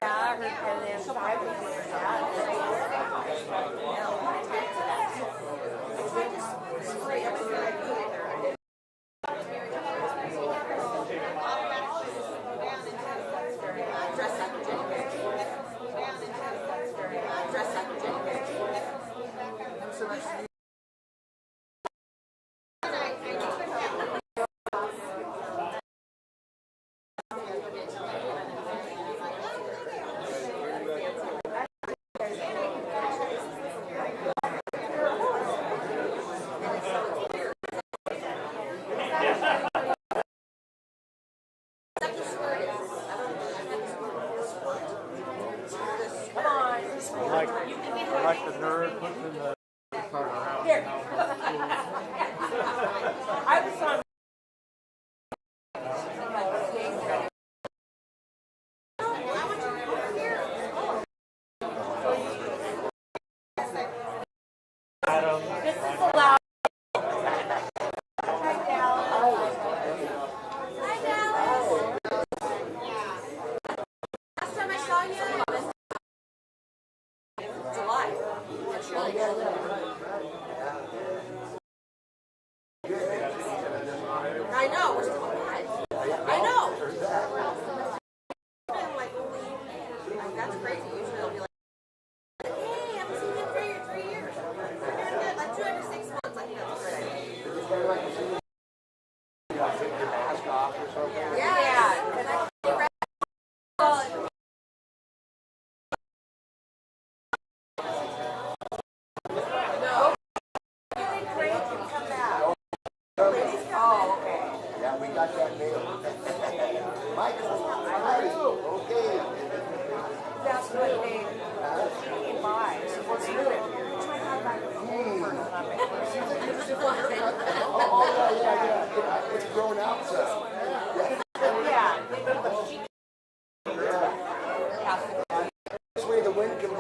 Yeah, I heard from them. I like the nerd pushing the cart around. Here. I was on. Adam. This is allowed. Last time I saw you, it was July. That's really good. I know, we're still alive. I know. I'm like, that's crazy. Usually they'll be like, hey, I haven't seen you in 3 years. You're doing good. Like 2 every 6 months. I think that's a great idea. Take your mask off or something. Yeah. And I no. Really great to come back. Oh, okay. Yeah, we got that mail. Michael, how are you? Okay. That's what they came by. So what's new? Oh, yeah. It's grown out, so. Yeah. This way the wind can be.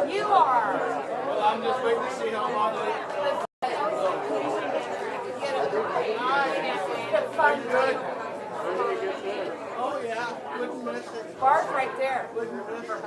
You are. Well, I'm just waiting to see how long it Fun. Oh, yeah. Wouldn't miss it. Bar's right there. Wouldn't miss it.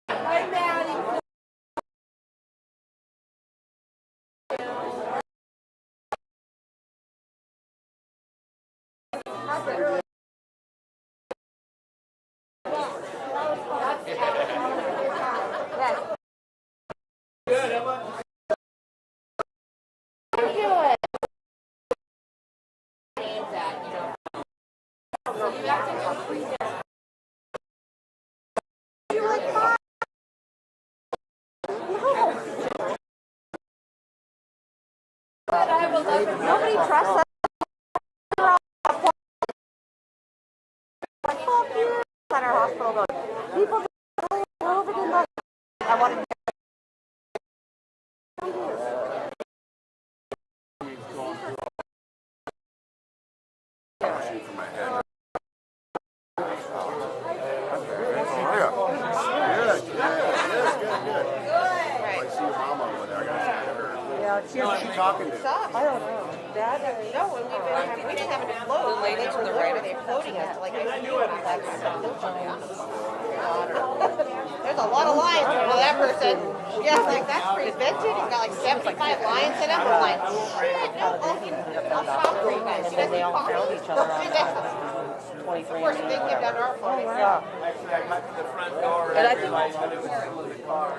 Hi, Maddie. Nobody trusts us. Like, fuck you. At our hospital building. People just over the night. I wanted to For my head. I see your mama over there. I gotta say to her. Yeah, Who's she talking to? I don't know. Dad, no, when we've been having to float. The lady to the right, they're floating us to like There's a lot of lions for that person. Yeah, like that's pretty vintage. He's got like 75 lions in him. I'm like, shit, no, I'll stop for you guys. She doesn't talk to each other. Of course, they came down to our floor. Yeah. Actually, I got to the front door And I and think- realized that it was still in the car.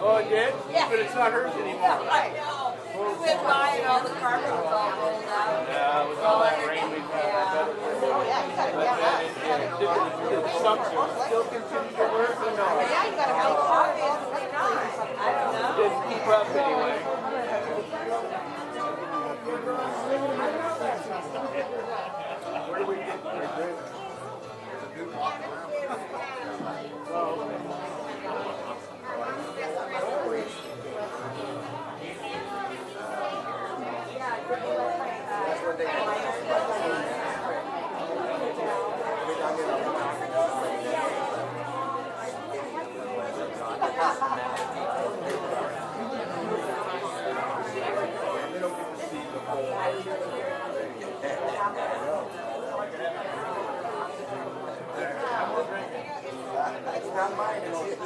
Oh, it did? Yeah. But it's not hers anymore. I know. We went by and all the carpet was all rolled out. Yeah, with all that rain we've had, I bet it was. Oh, yeah, you gotta get up. Did the sumps still continue to work or no? Yeah, you gotta make sure it's all the right. I don't know. Didn't keep up anyway. Where do we get It's not mine, it's his.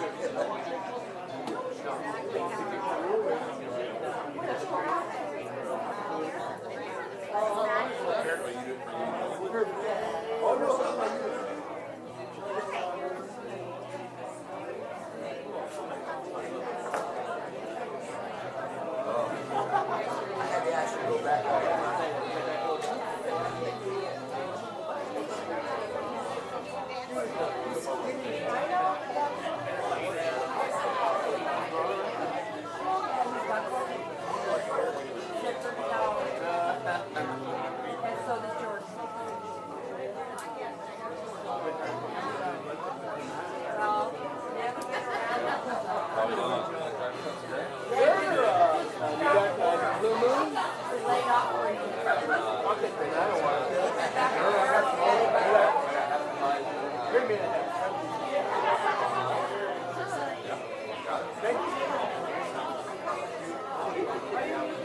I had to ask you to go back out. Blue Moon?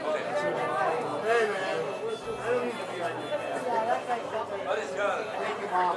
Hey man, I don't need to be like that. Thank you, Mom.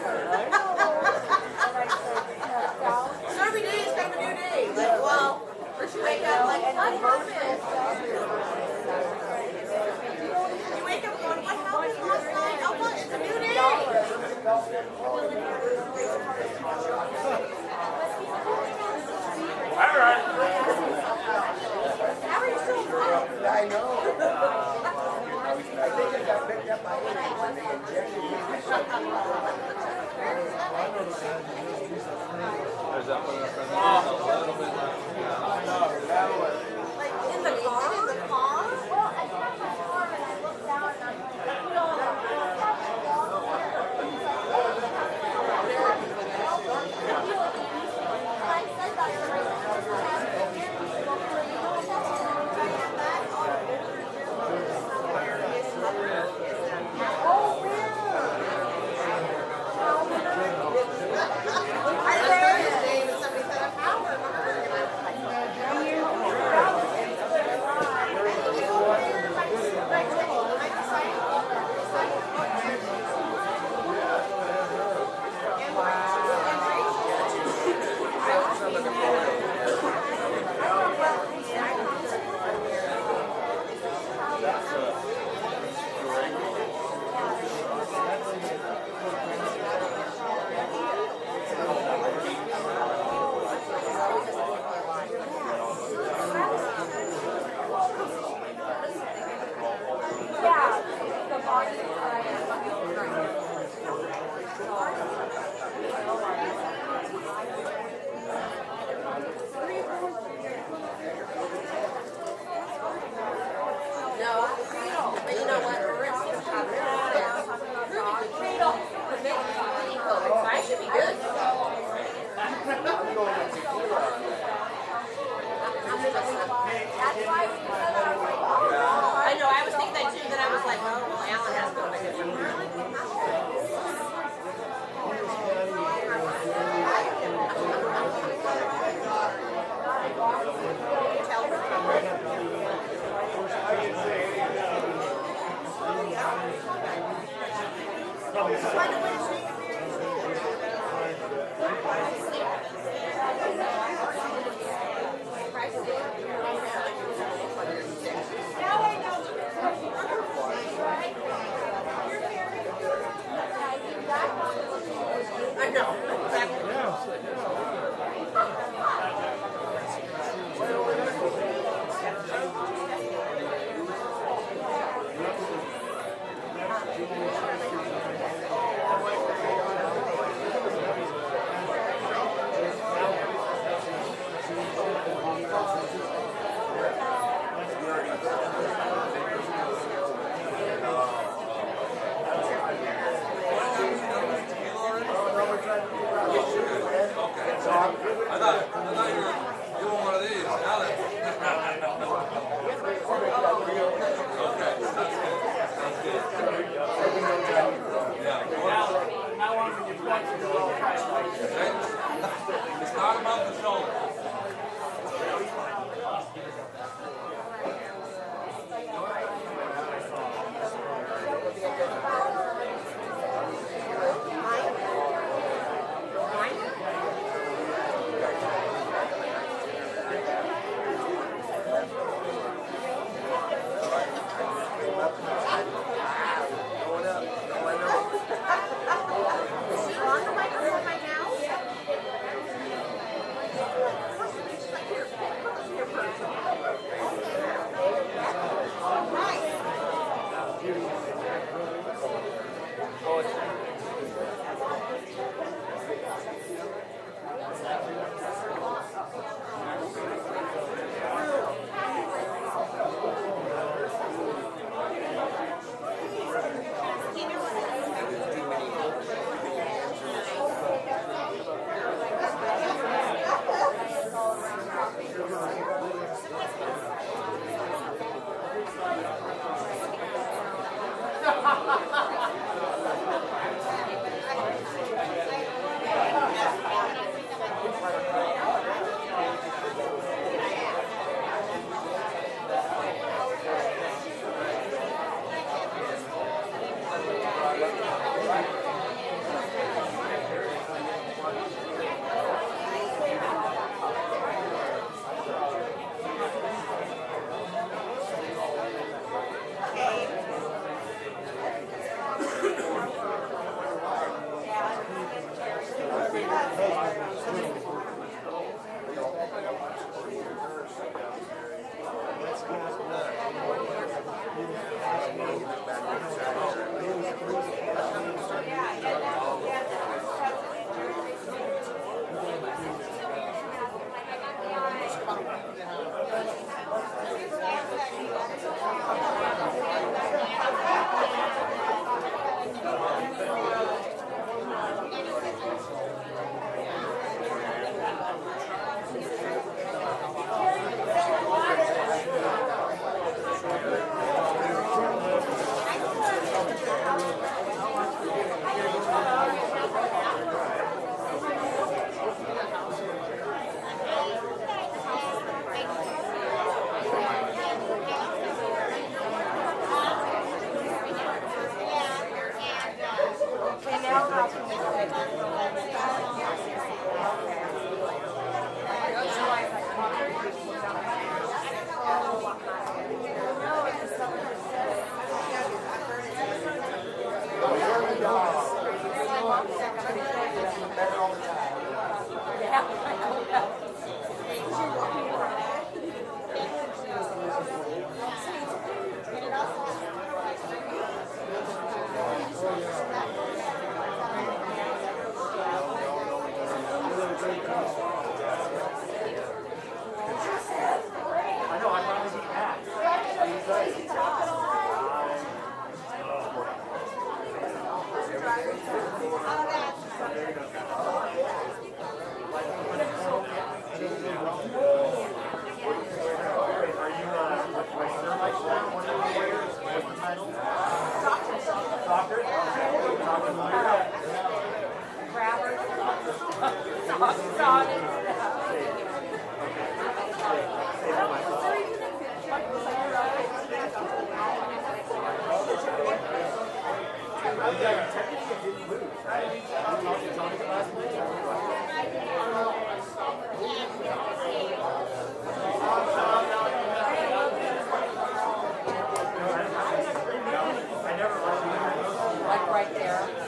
So every day is kind of a new day. Like, well, first you wake up like, what happened? You wake up going, what happened last night? Oh, look, it's a new day. All right. How are you still alive? I know. I think it got picked up by aliens and they injected me. There's that one up there. Like in the car? In the car? Well, I got my arm and I looked down and I'm I know, I was thinking that too, then I was like, well, Alan has to go make it. I know, exactly. I thought you were doing one of these. Now that. Okay, that's good. That's good. Yeah. Now on when you flex it, you're all right. It's not about the shoulder. Like right there.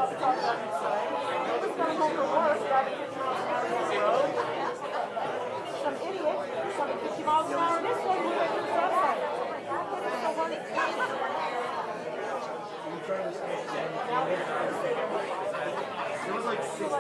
Some idiot, coming 50 miles an hour this way, we're going to the other way. It was like 6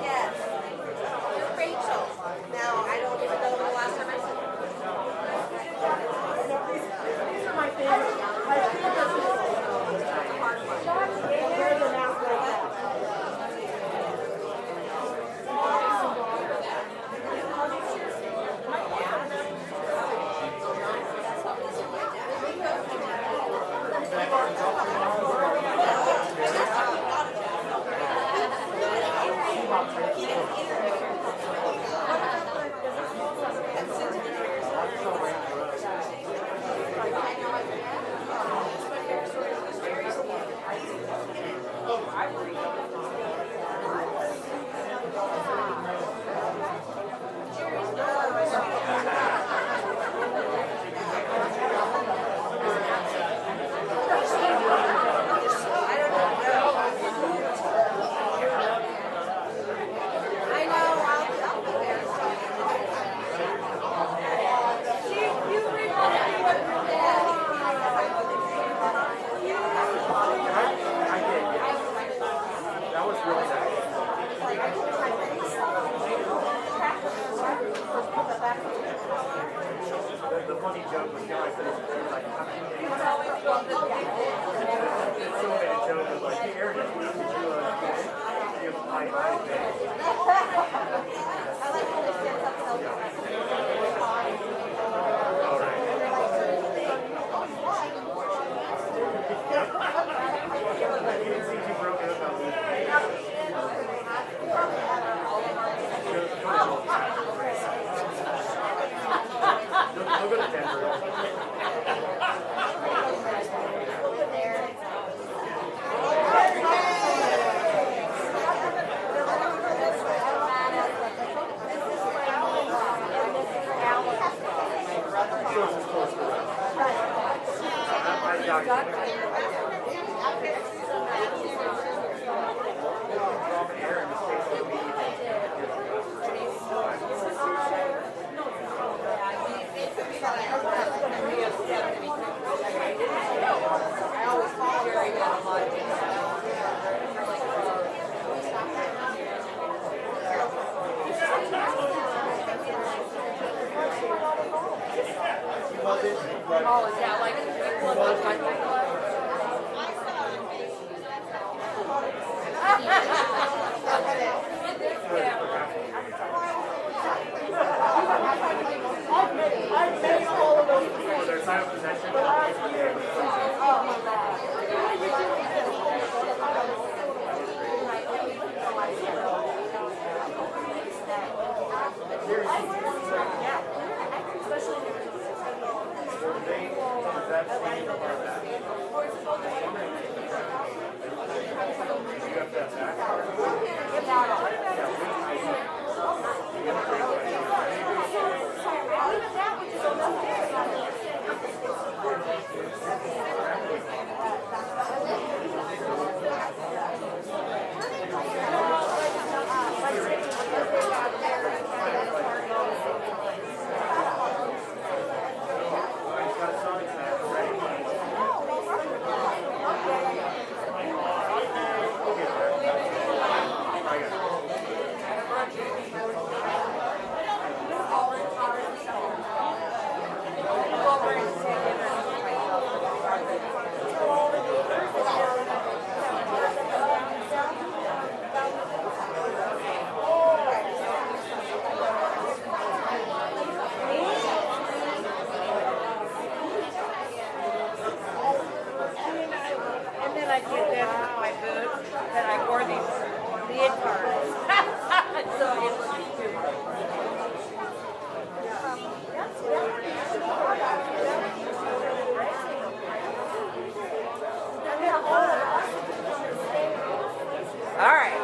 Yes. Rachel. Now, I don't even know the last time I saw her. These are my favorite. My favorite. Where's the mouse like that? The funny joke was guys that was like, so many jokes was like, hey, Aaron, did you have high band? All right. You didn't see too broken up about I'll go to Denver. Oh, yeah, like people in my club. I've made all of those before. Their sign of possession. And then I did this with my boots, and I wore these leotards. So it was cute. All right.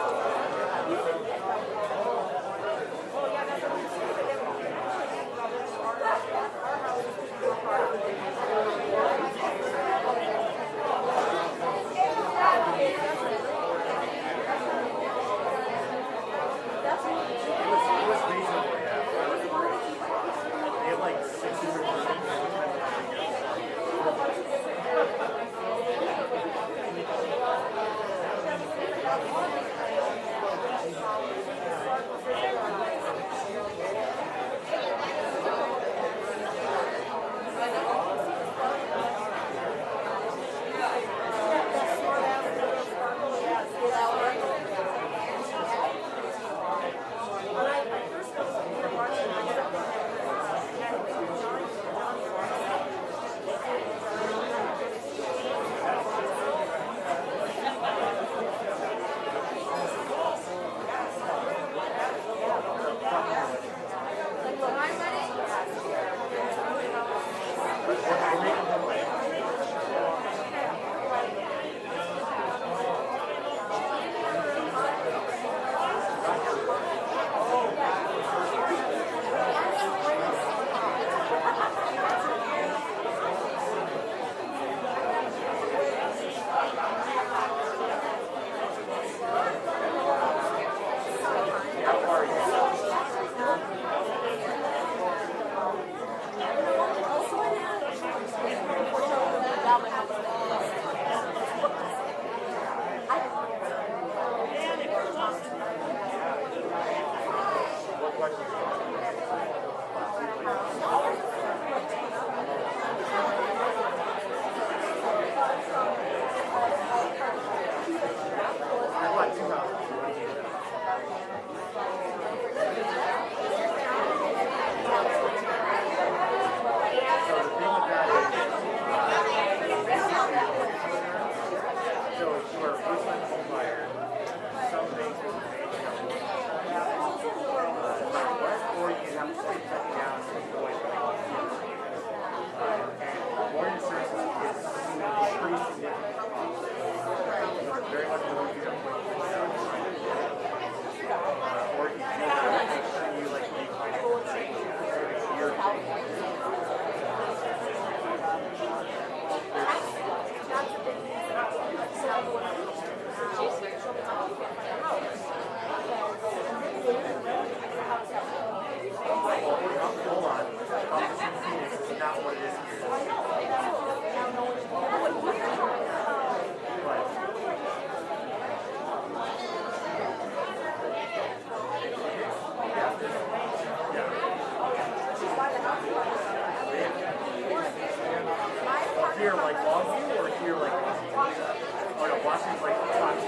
Here, like Longview, or here, like, oh no, Washington's like top 10.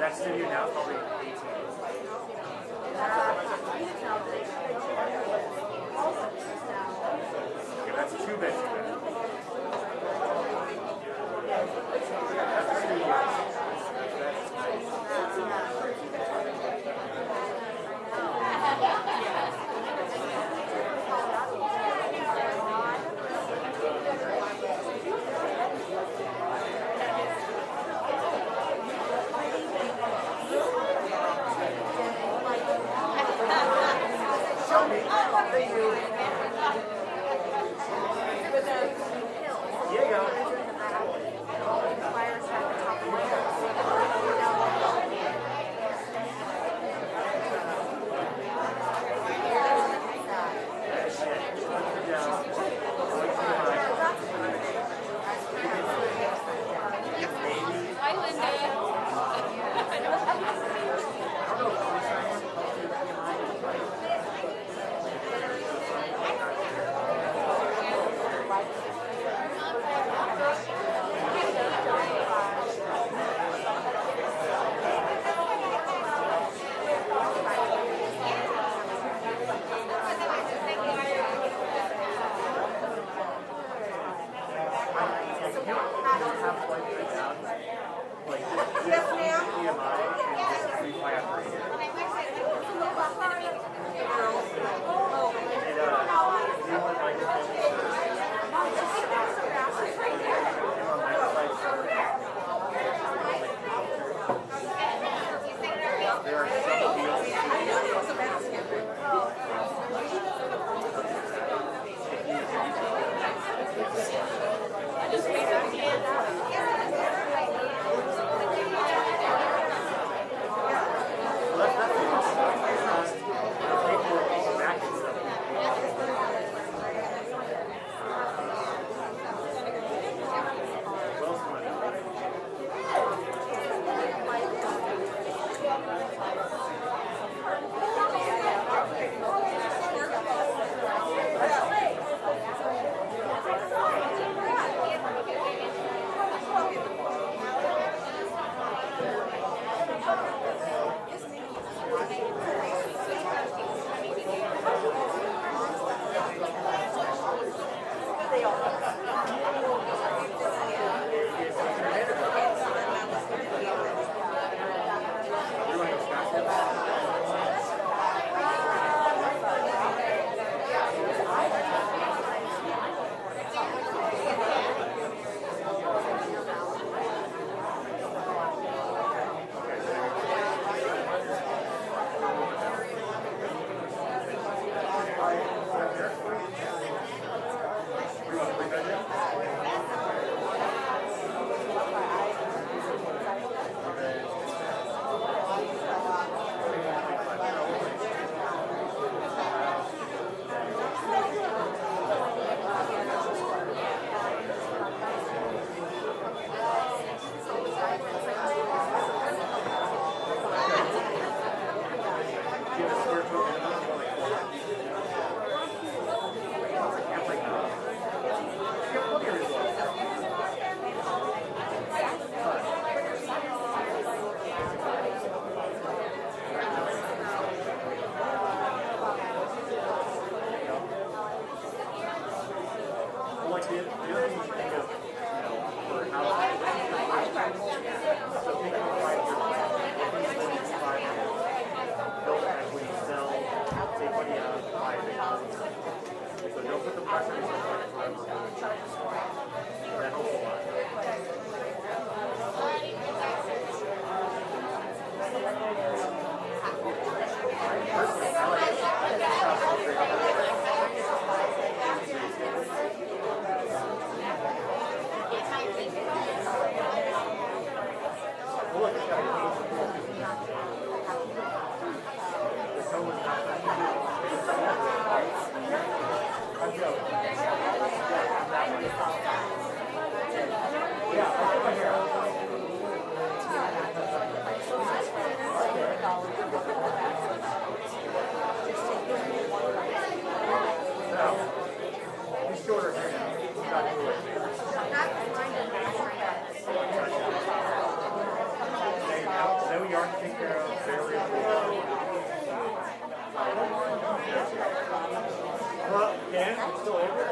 That studio now is probably 18. Okay, that's two bedrooms. That's a studio. like the other thing you should think of, for how so taking a 5-year plan, build equity, sell, take money out, buy it. So don't put the pressure on yourself forever. That helps a lot. Personally, I like well, look, it's got a the toe was not I'm joking. Yeah, I'll put my hair out. No. He's shorter hair now. He's not doing it. Then we are to take care of very important. Well, Dan, it's still over.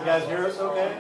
You guys hear us okay?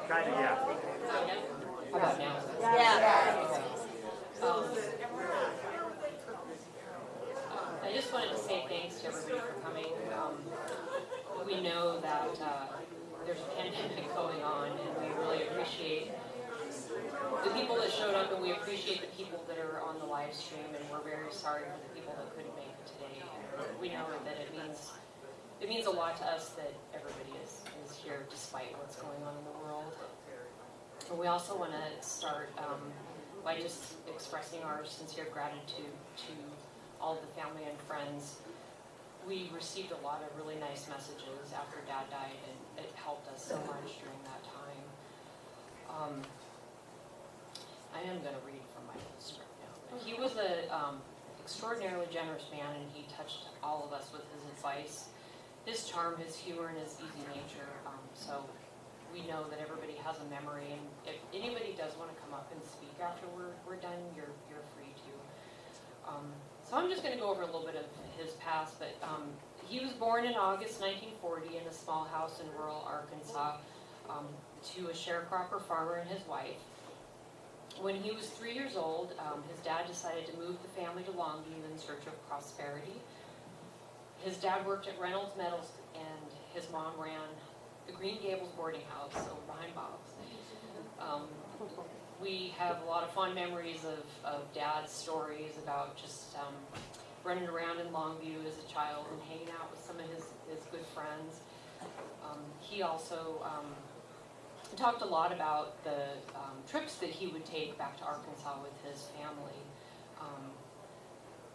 Kind of, yeah. How about now? I just wanted to say thanks to everybody for coming. We know that there's a pandemic going on, and we really appreciate the people that showed up, and we appreciate the people that are on the live stream, and we're very sorry for the people that couldn't make it today. We know that it means a lot to us that everybody is here despite what's going on in the world. And we also want to start by just expressing our sincere gratitude to all the family and friends. We received a lot of really nice messages after Dad died, and it helped us so much during that time. I am going to read from my script now. He was an extraordinarily generous man, and he touched all of us with his advice, his charm, his humor, and his easy nature. So we know that everybody has a memory, and if anybody does want to come up and speak after we're done, you're free to. So I'm just going to go over a little bit of his past, but he was born in August 1940 in a small house in rural Arkansas to a sharecropper farmer and his wife. When he was 3 years old, his dad decided to move the family to Longview in search of prosperity. His dad worked at Reynolds Metals, and his mom ran the Green Gables boarding house over behind Bob's. We have a lot of fond memories of Dad's stories about just running around in Longview as a child and hanging out with some of his good friends. He also talked a lot about the trips that he would take back to Arkansas with his family.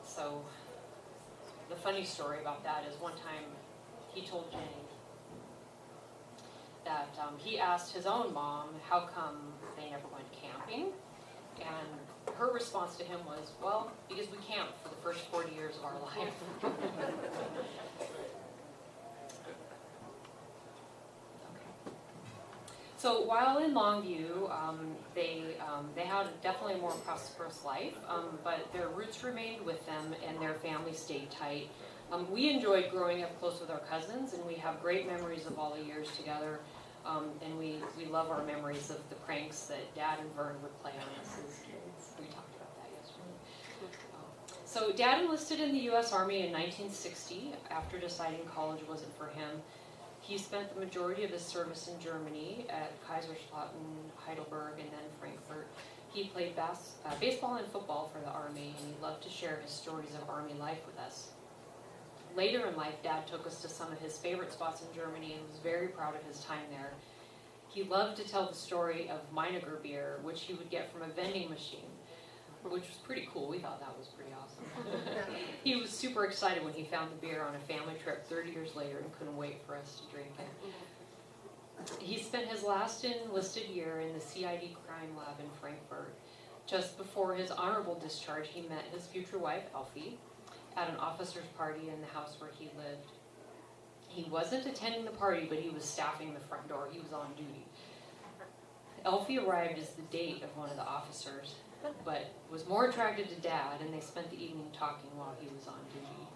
So the funny story about that is one time he told Jenny that he asked his own mom how come they never went camping, and her response to him was, well, because we camped for the first 40 years of our life. So while in Longview, they had definitely a more prosperous life, but their roots remained with them and their family stayed tight. We enjoyed growing up close with our cousins, and we have great memories of all the years together. And we love our memories of the pranks that Dad and Vern would play on us as kids. We talked about that yesterday. So Dad enlisted in the U.S. Army in 1960 after deciding college wasn't for him. He spent the majority of his service in Germany at Kaiserslautern, Heidelberg, and then Frankfurt. He played baseball and football for the Army, and he loved to share his stories of Army life with us. Later in life, Dad took us to some of his favorite spots in Germany and was very proud of his time there. He loved to tell the story of Meiniger beer, which he would get from a vending machine, which was pretty cool. We thought that was pretty awesome. He was super excited when he found the beer on a family trip 30 years later and couldn't wait for us to drink it. He spent his last enlisted year in the CID crime lab in Frankfurt. Just before his honorable discharge, he met his future wife, Elfie, at an officer's party in the house where he lived. He wasn't attending the party, but he was staffing the front door. He was on duty. Elfie arrived as the date of one of the officers, but was more attracted to Dad, and they spent the evening talking while he was on duty.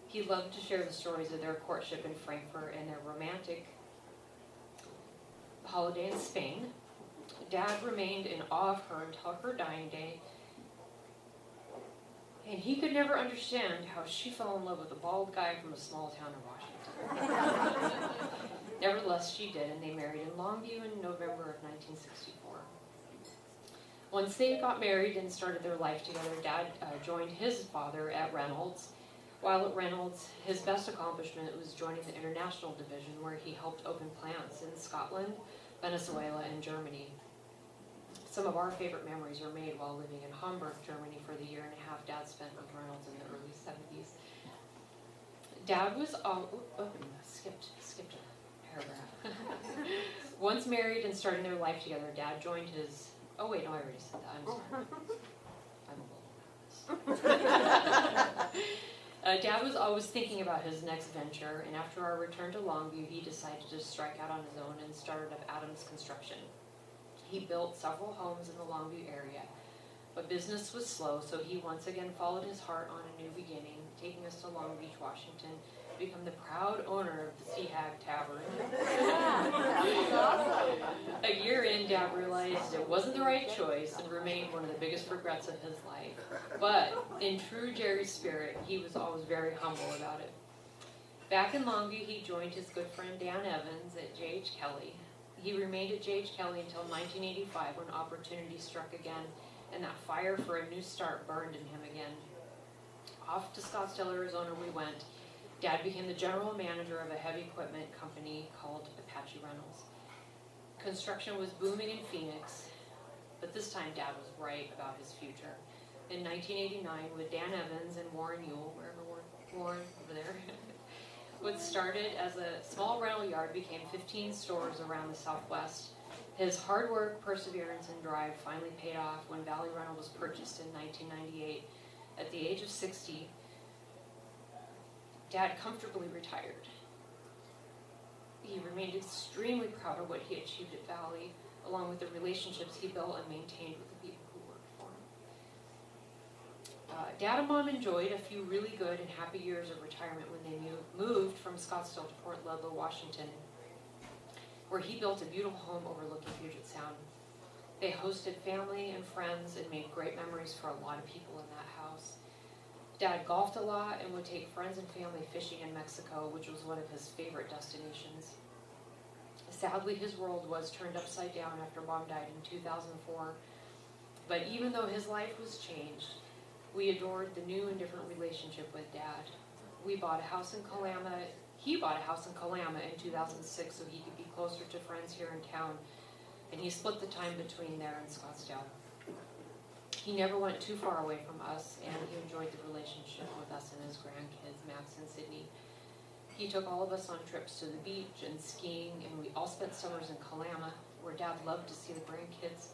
He loved to share the stories of their courtship in Frankfurt and their romantic holiday in Spain. Dad remained in awe of her until her dying day, and he could never understand how she fell in love with a bald guy from a small town in Washington. Nevertheless, she did, and they married in Longview in November of 1964. Once they got married and started their life together, Dad joined his father at Reynolds. While at Reynolds, his best accomplishment was joining the international division, where he helped open plants in Scotland, Venezuela, and Germany. Some of our favorite memories are made while living in Hamburg, Germany for the year and a half Dad spent with Reynolds in the early 70s. Dad was, skipped a paragraph. Once married and starting their life together, Dad joined his, I already said that, I'm sorry. I'm a little nervous. Dad was always thinking about his next venture, and after our return to Longview, he decided to strike out on his own and started up Adams Construction. He built several homes in the Longview area, but business was slow, so he once again followed his heart on a new beginning, taking us to Long Beach, Washington, to become the proud owner of the Sea Hag Tavern. A year in, Dad realized it wasn't the right choice and remained one of the biggest regrets of his life. But in true Jerry spirit, he was always very humble about it. Back in Longview, he joined his good friend Dan Evans at J.H. Kelly. He remained at J.H. Kelly until 1985, when opportunity struck again, and that fire for a new start burned in him again. Off to Scottsdale, Arizona we went. Dad became the general manager of a heavy equipment company called Apache Reynolds. Construction was booming in Phoenix, but this time Dad was right about his future. In 1989, with Dan Evans and Warren Yule, wherever Warren, over there, what started as a small rental yard became 15 stores around the Southwest. His hard work, perseverance, and drive finally paid off when Valley Rental was purchased in 1998. At the age of 60, Dad comfortably retired. He remained extremely proud of what he achieved at Valley, along with the relationships he built and maintained with the people who worked for him. Dad and Mom enjoyed a few really good and happy years of retirement when they moved from Scottsdale to Port Ludlow, Washington, where he built a beautiful home overlooking Puget Sound. They hosted family and friends and made great memories for a lot of people in that house. Dad golfed a lot and would take friends and family fishing in Mexico, which was one of his favorite destinations. Sadly, his world was turned upside down after Mom died in 2004. But even though his life was changed, we adored the new and different relationship with Dad. We bought a house in Kalama. He bought a house in Kalama in 2006 so he could be closer to friends here in town, and he split the time between there and Scottsdale. He never went too far away from us, and he enjoyed the relationship with us and his grandkids, Max and Sydney. He took all of us on trips to the beach and skiing, and we all spent summers in Kalama, where Dad loved to see the grandkids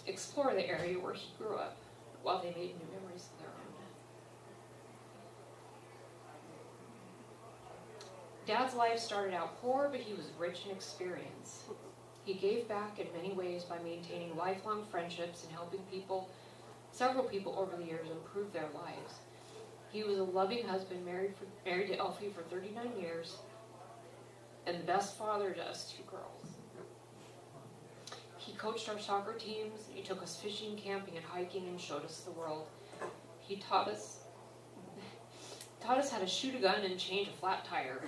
explore the area where he grew up while they made new memories of their own. Dad's life started out poor, but he was rich in experience. He gave back in many ways by maintaining lifelong friendships and helping several people over the years improve their lives. He was a loving husband, married to Elfie for 39 years, and the best father to us 2 girls. He coached our soccer teams, he took us fishing, camping, and hiking, and showed us the world. He taught us how to shoot a gun and change a flat tire.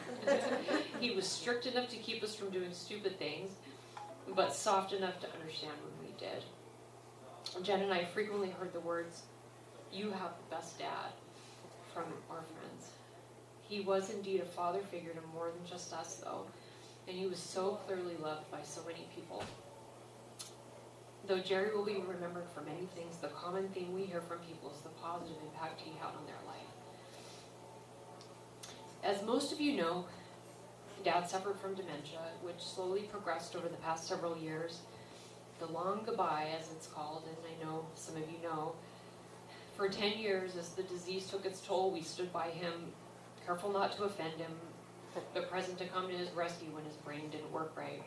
He was strict enough to keep us from doing stupid things, but soft enough to understand when we did. Jen and I frequently heard the words, "You have the best dad," from our friends. He was indeed a father figure to more than just us, though, and he was so clearly loved by so many people. Though Jerry will be remembered for many things, the common theme we hear from people is the positive impact he had on their life. As most of you know, Dad suffered from dementia, which slowly progressed over the past several years. The long goodbye, as it's called, and I know some of you know. For 10 years, as the disease took its toll, we stood by him, careful not to offend him, but present to come to his rescue when his brain didn't work right.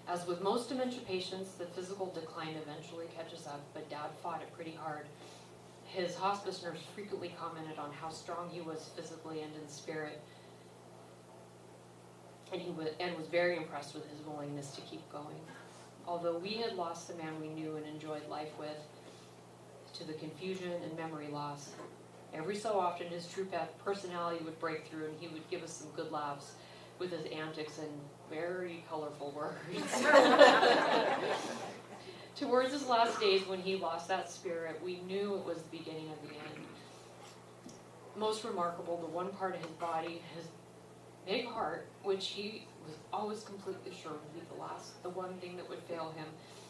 As with most dementia patients, the physical decline eventually catches up, but Dad fought it pretty hard. His hospice nurse frequently commented on how strong he was physically and in spirit, and was very impressed with his willingness to keep going. Although we had lost the man we knew and enjoyed life with to the confusion and memory loss, every so often his true personality would break through and he would give us some good laughs with his antics and very colorful words. Towards his last days, when he lost that spirit, we knew it was the beginning of the end. Most remarkable, the one part of his body, his big heart, which he was always completely sure would be the one thing that would fail him,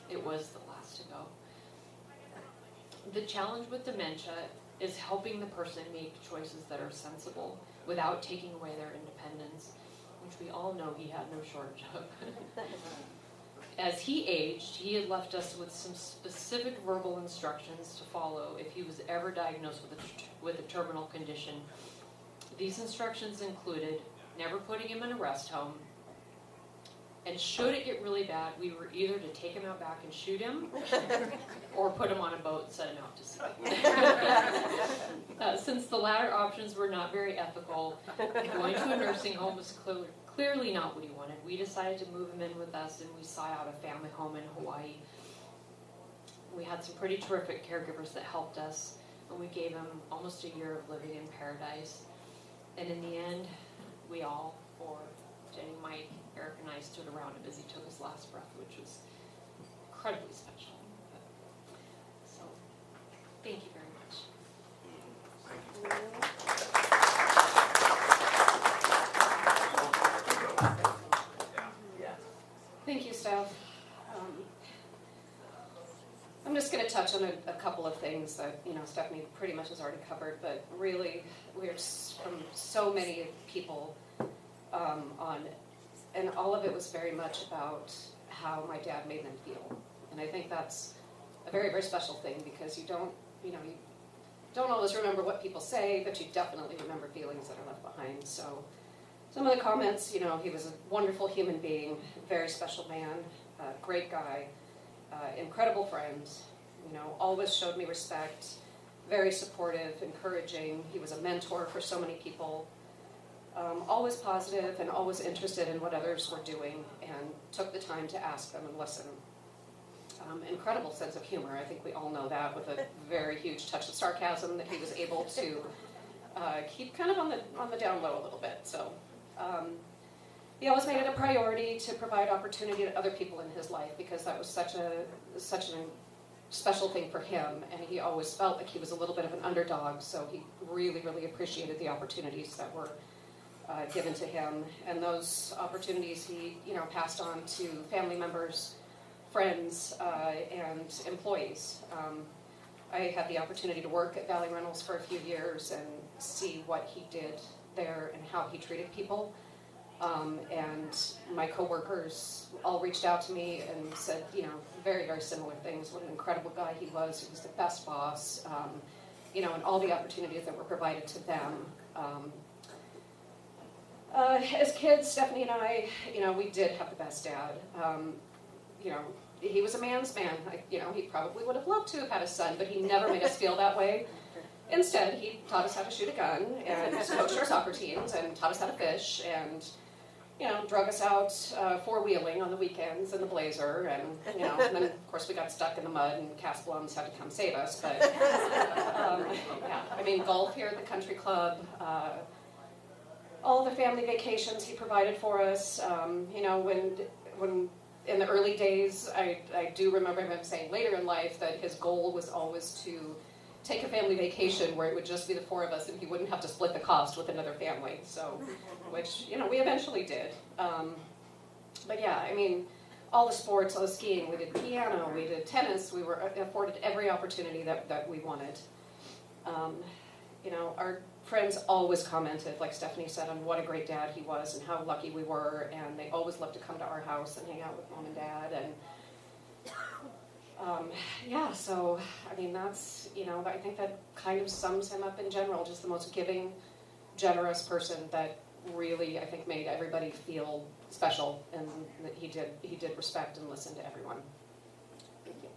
it was the last to go. The challenge with dementia is helping the person make choices that are sensible without taking away their independence, which we all know he had no shortage of. As he aged, he had left us with some specific verbal instructions to follow if he was ever diagnosed with a terminal condition. These instructions included never putting him in a rest home, and should it get really bad, we were either to take him out back and shoot him, or put him on a boat and set him out to sea. Since the latter options were not very ethical, going to a nursing home was clearly not what he wanted. We decided to move him in with us, and we sought out a family home in Hawaii. We had some pretty terrific caregivers that helped us, and we gave him almost a year of living in paradise. And in the end, we all, for Jenny, Mike, Eric, and I, stood around him as he took his last breath, which was incredibly special. So, thank you very much. Thank you, Steph. I'm just going to touch on a couple of things that Stephanie pretty much has already covered, but really we're from so many people and all of it was very much about how my dad made them feel, and I think that's a very, very special thing, because you don't always remember what people say, but you definitely remember feelings that are left behind. So some of the comments, he was a wonderful human being, very special man, great guy, incredible friend, always showed me respect, very supportive, encouraging. He was a mentor for so many people, always positive and always interested in what others were doing, and took the time to ask them and listen. Incredible sense of humor. I think we all know that, with a very huge touch of sarcasm that he was able to keep kind of on the down low a little bit. So he always made it a priority to provide opportunity to other people in his life, because that was such a special thing for him, and he always felt like he was a little bit of an underdog, so he really, really appreciated the opportunities that were given to him, and those opportunities he passed on to family members, friends, and employees. I had the opportunity to work at Valley Rentals for a few years and see what he did there and how he treated people. And my coworkers all reached out to me and said, very, very similar things. What an incredible guy he was. He was the best boss, and all the opportunities that were provided to them. As kids, Stephanie and I, we did have the best dad. He was a man's man. He probably would have loved to have had a son, but he never made us feel that way. Instead, he taught us how to shoot a gun and coached our soccer teams and taught us how to fish and, drug us out four-wheeling on the weekends in the Blazer. And then, of course, we got stuck in the mud and Cass Blums had to come save us. But, golf here at the country club, all the family vacations he provided for us, when in the early days, I do remember him saying later in life that his goal was always to take a family vacation where it would just be the four of us and he wouldn't have to split the cost with another family. So, which, we eventually did. But yeah, all the sports, all the skiing, we did piano, we did tennis, we were afforded every opportunity that we wanted. Our friends always commented, like Stephanie said, on what a great dad he was and how lucky we were, and they always loved to come to our house and hang out with Mom and Dad, and so, that's, I think that kind of sums him up in general, just the most giving, generous person that really, I think, made everybody feel special, and that he did respect and listen to everyone. Thank you.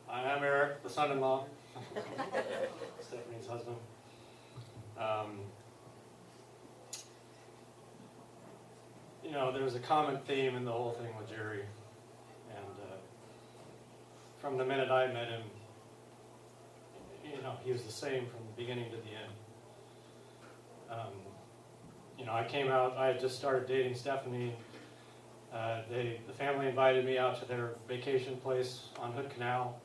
I'm Eric, the son-in-law, Stephanie's husband. There's a common theme in the whole thing with Jerry, and from the minute I met him, he was the same from the beginning to the end. I came out, I had just started dating Stephanie. The family invited me out to their vacation place on Hood Canal,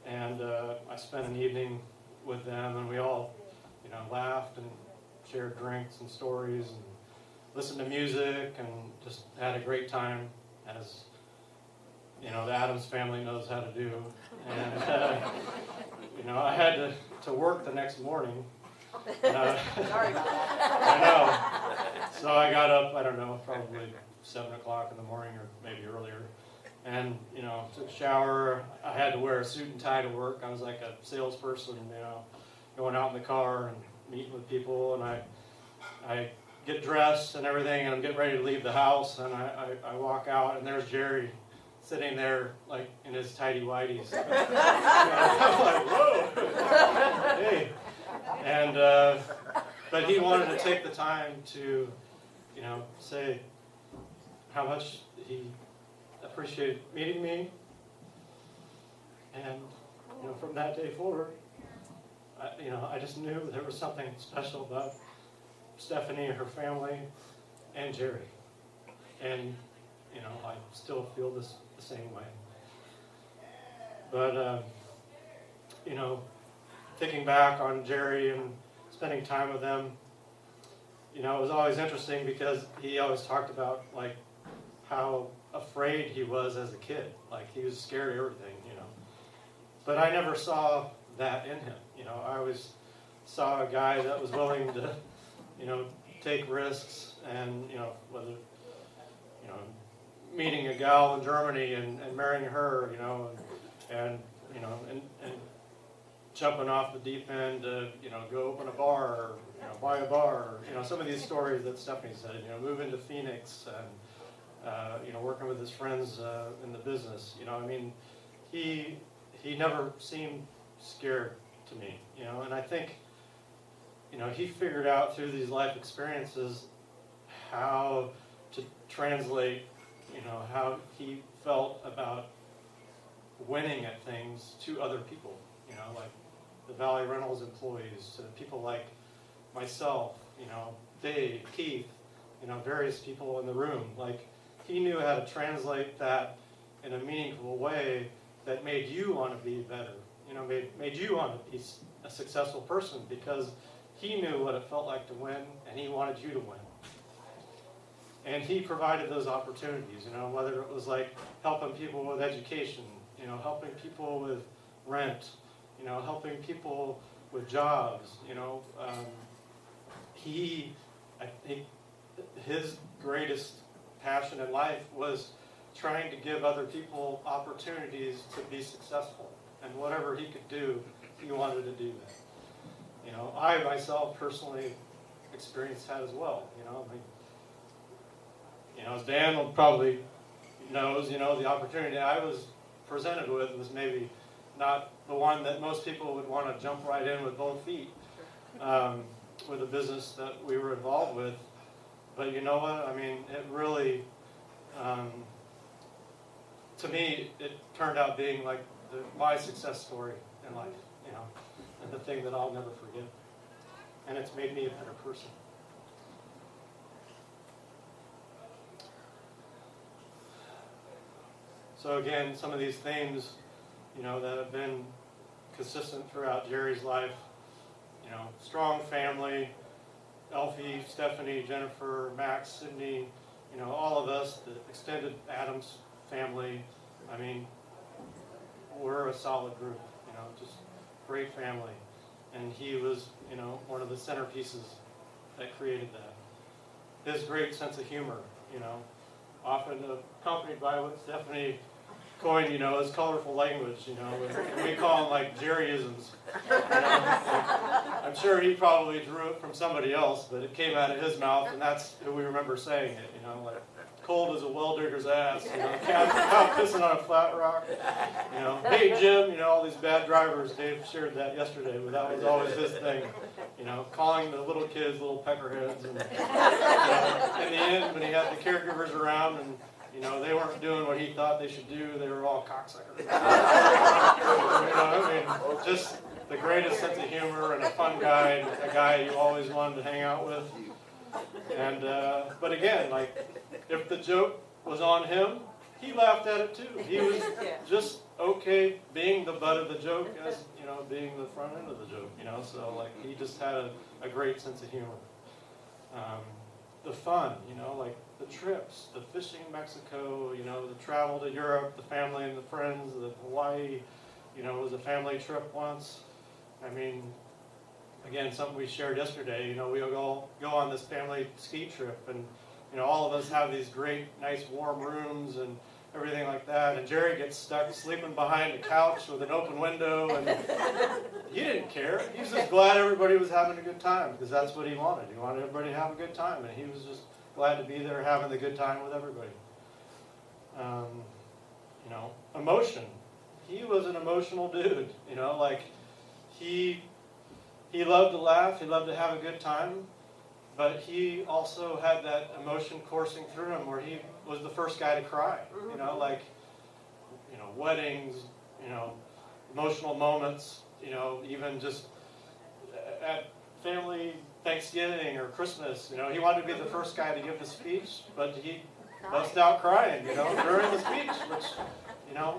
and I spent an evening with them, and we all, laughed and shared drinks and stories and listened to music and just had a great time, as the Adams family knows how to do. And I had to work the next morning. Sorry about that. I know. So I got up, I don't know, probably 7 o'clock in the morning or maybe earlier, and took a shower. I had to wear a suit and tie to work. I was like a salesperson, going out in the car and meeting with people, and I get dressed and everything, and I'm getting ready to leave the house, and I walk out, and there's Jerry sitting there like in his tidy whities. I'm like, whoa, hey. And but he wanted to take the time to say how much he appreciated meeting me, and from that day forward, I just knew there was something special about Stephanie and her family and Jerry, and I still feel the same way. But thinking back on Jerry and spending time with them, it was always interesting because he always talked about like how afraid he was as a kid. Like he was scared of everything, But I never saw that in him. I always saw a guy that was willing to, take risks, and whether meeting a gal in Germany and marrying her, and jumping off the deep end to go open a bar, or buy a bar, or some of these stories that Stephanie said, move into Phoenix, and working with his friends in the business. He never seemed scared to me, and I think he figured out through these life experiences how to translate how he felt about winning at things to other people, like the Valley Rentals employees, to people like myself, Dave, Keith, various people in the room. Like, he knew how to translate that in a meaningful way that made you want to be better, made you want to be a successful person because he knew what it felt like to win, and he wanted you to win. And he provided those opportunities, whether it was like helping people with education, helping people with rent, helping people with jobs, I think his greatest passion in life was trying to give other people opportunities to be successful. And whatever he could do, he wanted to do that. I myself personally experienced that as well. As Dan will probably knows, the opportunity I was presented with was maybe not the one that most people would want to jump right in with both feet with the business that we were involved with. But you know what? I mean, it really, to me, it turned out being like my success story in life, and the thing that I'll never forget. And it's made me a better person. So again, some of these themes, that have been consistent throughout Jerry's life, strong family, Elfie, Stephanie, Jennifer, Max, Sydney, all of us, the extended Adams family. I mean, we're a solid group, just great family. And he was, one of the centerpieces that created that. His great sense of humor, often accompanied by what Stephanie coined, as colorful language, we call them like Jerryisms. I'm sure he probably drew it from somebody else, but it came out of his mouth, and that's who we remember saying it, like cold as a well digger's ass, cow pissing on a flat rock, hey Jim, all these bad drivers. Dave shared that yesterday, but that was always his thing, calling the little kids little peckerheads, and in the end, when he had the caregivers around and they weren't doing what he thought they should do, they were all cocksuckers. Just the greatest sense of humor and a fun guy, and a guy you always wanted to hang out with. And but again, like if the joke was on him, he laughed at it too. He was just okay being the butt of the joke as being the front end of the joke. So like he just had a great sense of humor. The fun, like the trips, the fishing in Mexico, the travel to Europe, the family and the friends, the Hawaii, it was a family trip once. I mean, again, something we shared yesterday, we'll go on this family ski trip, and, all of us have these great, nice, warm rooms and everything like that, and Jerry gets stuck sleeping behind the couch with an open window, and he didn't care. He was just glad everybody was having a good time, because that's what he wanted. He wanted everybody to have a good time, and he was just glad to be there having the good time with everybody. Emotion. He was an emotional dude, like he loved to laugh, he loved to have a good time, but he also had that emotion coursing through him where he was the first guy to cry, weddings, emotional moments, even just at family Thanksgiving or Christmas, he wanted to be the first guy to give the speech, but he bust out crying, during the speech, which,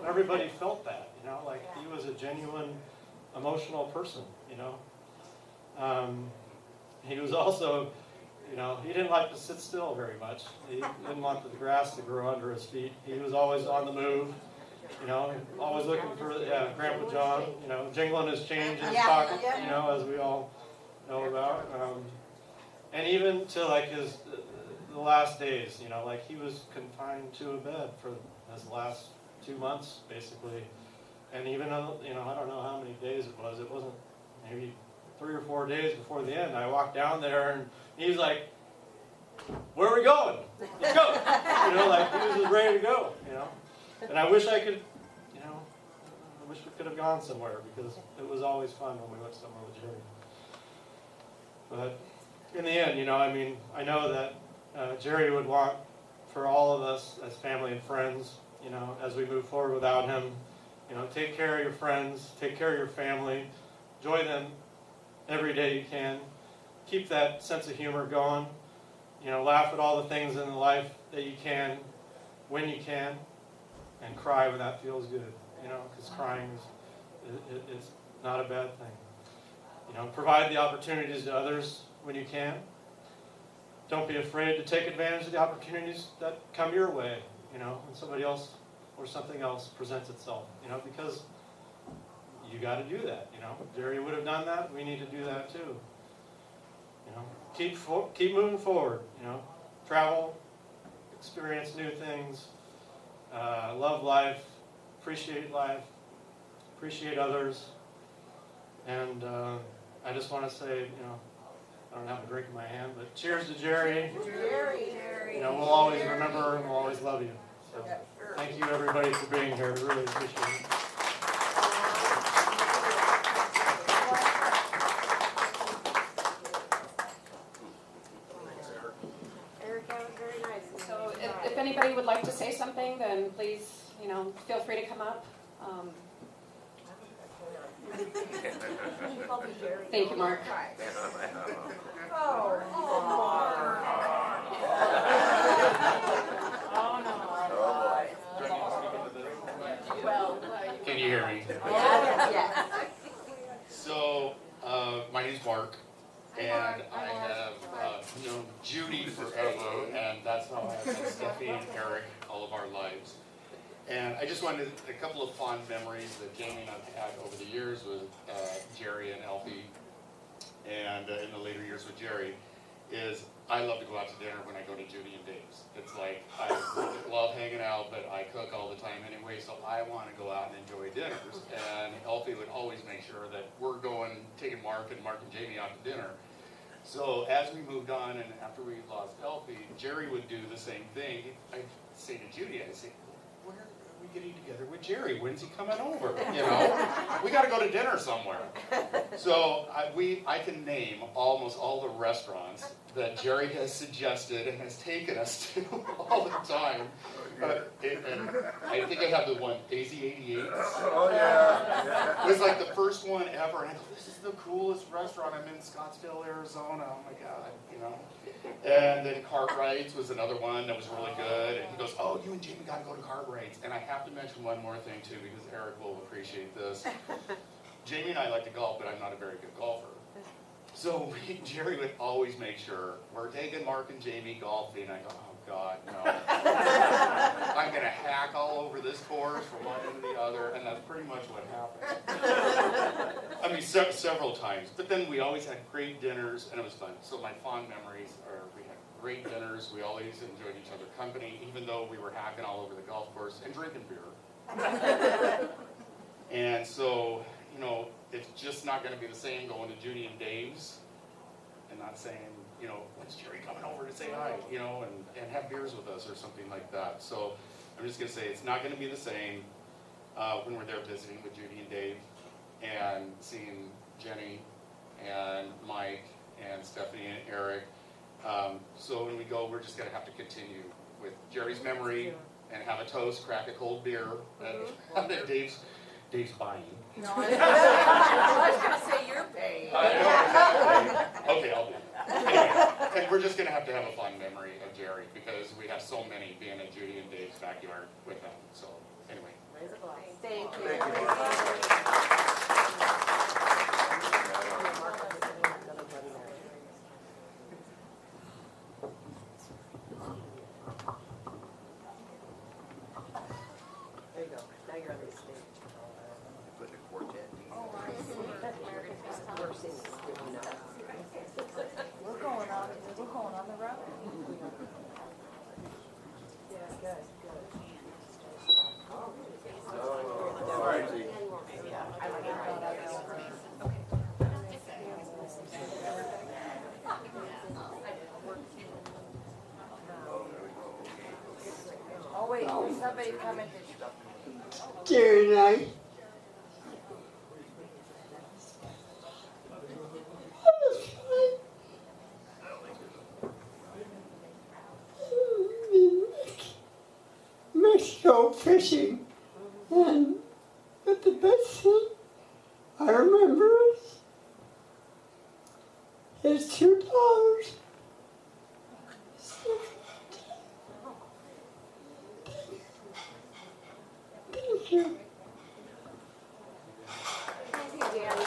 everybody felt that, like he was a genuine emotional person, He was also, he didn't like to sit still very much. He didn't want the grass to grow under his feet. He was always on the move, always looking for, Grandpa John, jingling his change in his pocket, as we all know about. And even to like the last days, like he was confined to a bed for his last 2 months, basically. And even though, I don't know how many days it wasn't maybe 3 or 4 days before the end, I walked down there and he's like, where are we going? Let's go. Like he was just ready to go, And I wish I could, I wish we could have gone somewhere, because it was always fun when we went somewhere with Jerry. But in the end, I know that Jerry would want for all of us as family and friends, as we move forward without him, take care of your friends, take care of your family, enjoy them every day you can, keep that sense of humor going, laugh at all the things in life that you can, when you can, and cry when that feels good, because crying is not a bad thing. You know, provide the opportunities to others when you can. Don't be afraid to take advantage of the opportunities that come your way, you know, when somebody else or something else presents itself, you know, because you got to do that, you know. Jerry would have done that. We need to do that too. You know, keep moving forward, you know. Travel, experience new things, love life, appreciate others, and I just want to say, you know, I don't have a drink in my hand, but cheers to Jerry. Jerry. You know, we'll always remember and we'll always love you. So, thank you everybody for being here. Really appreciate it. Eric, that was very nice. So if anybody would like to say something, then please, you know, feel free to come up. Thank you, Mark. Oh, Can you hear me? yes. So, my name's Mark, and I have known Judy forever, and that's how I have met Steffi and Eric all of our lives. And I just wanted a couple of fond memories that Jamie and I've had over the years with Jerry and Alfie, and in the later years with Jerry, is I love to go out to dinner when I go to Judy and Dave's. It's like, I love hanging out, but I cook all the time anyway, so I want to go out and enjoy dinners. And Alfie would always make sure that we're taking Mark and Jamie out to dinner. So as we moved on, and after we lost Alfie, Jerry would do the same thing. I'd say to Judy, I'd say, where are we getting together with Jerry? When's he coming over? You know, we got to go to dinner somewhere. So I can name almost all the restaurants that Jerry has suggested and has taken us to all the time. And I think I have the one, Daisy 88. Oh, yeah. It was like the first one ever, and I go, this is the coolest restaurant. I'm in Scottsdale, Arizona. Oh my God, you know. And then Cartwright's was another one that was really good. And he goes, oh, you and Jamie got to go to Cartwright's. And I have to mention one more thing too, because Eric will appreciate this. Jamie and I like to golf, but I'm not a very good golfer. So Jerry would always make sure we're taking Mark and Jamie golfing. I go, oh God, no. I'm going to hack all over this course from one end to the other, and that's pretty much what happened. I mean, several times. But then we always had great dinners, and it was fun. So my fond memories are we had great dinners. We always enjoyed each other's company, even though we were hacking all over the golf course and drinking beer. And so, you know, it's just not going to be the same going to Judy and Dave's and not saying, you know, when's Jerry coming over to say hi, you know, and have beers with us or something like that. So I'm just going to say it's not going to be the same when we're there visiting with Judy and Dave and seeing Jenny and Mike and Stephanie and Eric. So when we go, we're just going to have to continue with Jerry's memory and have a toast, crack a cold beer that Dave's buying. No, I was going to say you're paying. Okay, I'll do it. Anyway, and we're just going to have a fun memory of Jerry because we have so many being at Judy and Dave's backyard with them. So anyway. Thank you. There you go. Now you're on the stage. Put the quartet. We're going on the road. Yeah, good, All right. Oh, wait, there's somebody coming to... Jerry and I Mexico fishing, and but the best thing I remember is his two daughters. Thank you. Thank you, Danny.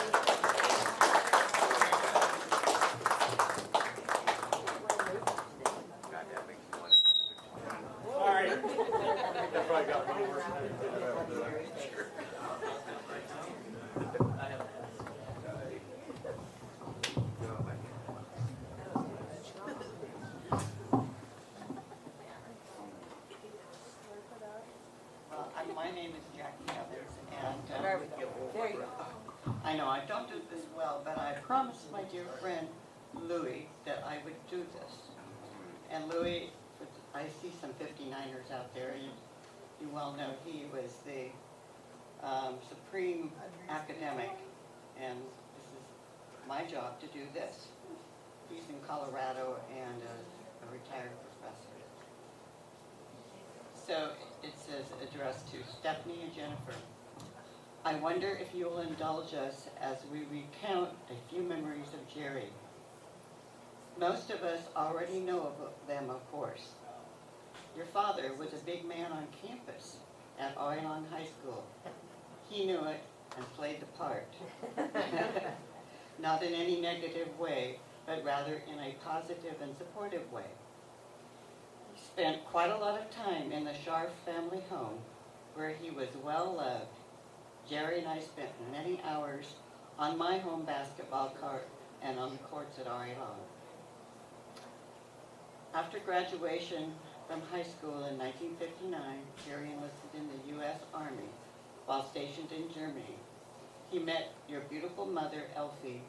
I would do this. And Louis, I see some 59ers out there. You well know he was the supreme academic, and this is my job to do this. He's in Colorado and a retired professor. So it says, addressed to Stephanie and Jennifer. I wonder if you will indulge us as we recount a few memories of Jerry. Most of us already know of them, of course. Your father was a big man on campus at Oilon High School. He knew it and played the part. Not in any negative way, but rather in a positive and supportive way. He spent quite a lot of time in the Scharf family home, where he was well loved. Jerry and I spent many hours on my home basketball court and on the courts at Oilon. After graduation from high school in 1959, Jerry enlisted in the U.S. Army while stationed in Germany. He met your beautiful mother, Elfie,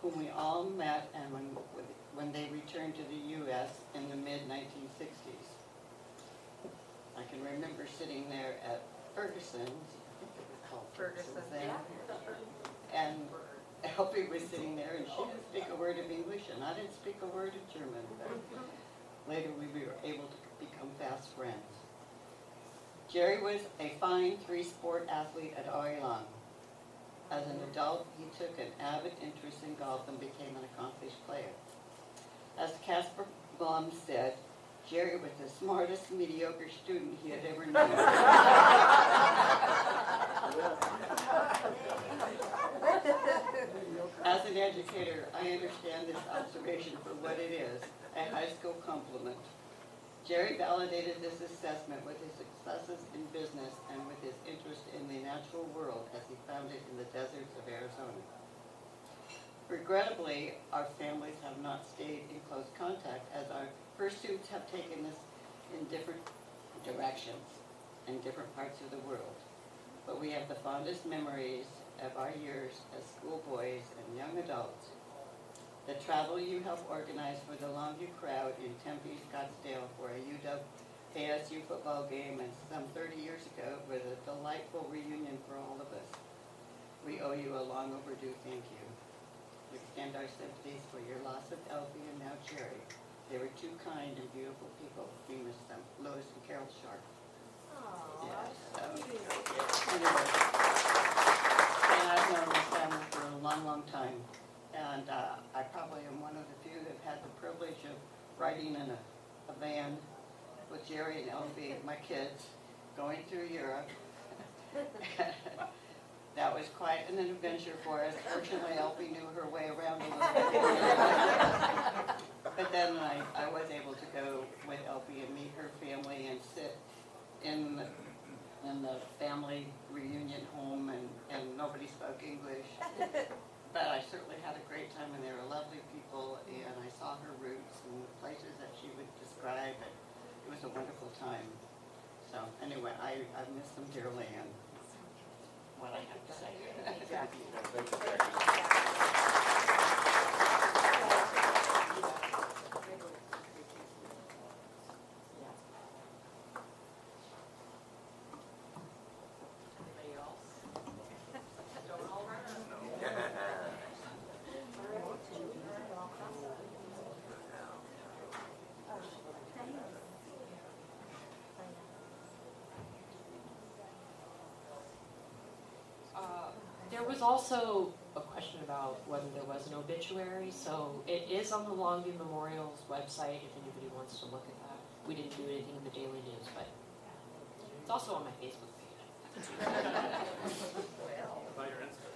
whom we all met and when they returned to the U.S. in the mid-1960s. I can remember sitting there at Ferguson's, I think it was called Ferguson's then, and Elfie was sitting there and she didn't speak a word of English and I didn't speak a word of German. But later we were able to become fast friends. Jerry was a fine three-sport athlete at Oilon. As an adult, he took an avid interest in golf and became an accomplished player. As Casper Blum said, Jerry was the smartest mediocre student he had ever known. As an educator, I understand this observation for what it is, a high school compliment. Jerry validated this assessment with his successes in business and with his interest in the natural world as he found it in the deserts of Arizona. Regrettably, our families have not stayed in close contact as our pursuits have taken us in different directions in different parts of the world. But we have the fondest memories of our years as schoolboys and young adults. The travel you helped organize for the Longview crowd in Tempe, Scottsdale for a UW-ASU football game and some 30 years ago was a delightful reunion for all of us. We owe you a long overdue thank you. We extend our sympathies for your loss of Elfie and now Jerry. They were two kind and beautiful people. We miss them. Lois and Carol Sharp. Yes, anyway. And I've known this family for a long, long time. And I probably am one of the few that have had the privilege of riding in a van with Jerry and Elfie, my kids, going through Europe. That was quite an adventure for us. Fortunately, Elfie knew her way around a little bit. But then I was able to go with Elfie and meet her family and sit in the family reunion home, and nobody spoke English. But I certainly had a great time, and they were lovely people, and I saw her roots and the places that she would describe, and it was a wonderful time. So anyway, I miss them dearly, and what I have to say. There was also a question about whether there was an obituary, so it is on the Longview Memorial's website if anybody wants to look at that. We didn't do anything in the Daily News, but it's also on my Facebook page. About your Insta.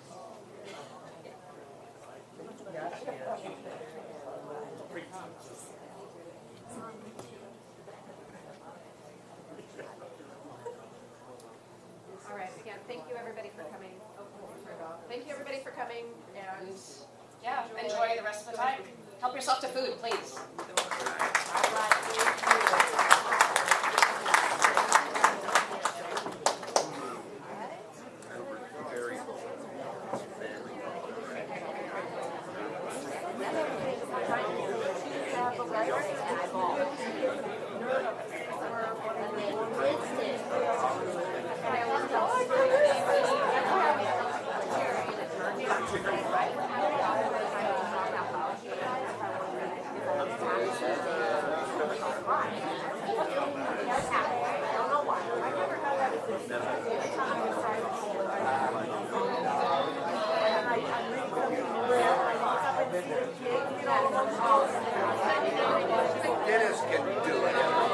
All right, again, thank you everybody for coming. Thank you everybody for coming, and yeah, enjoy the rest of the time. Help yourself to food, please. Dennis can do it every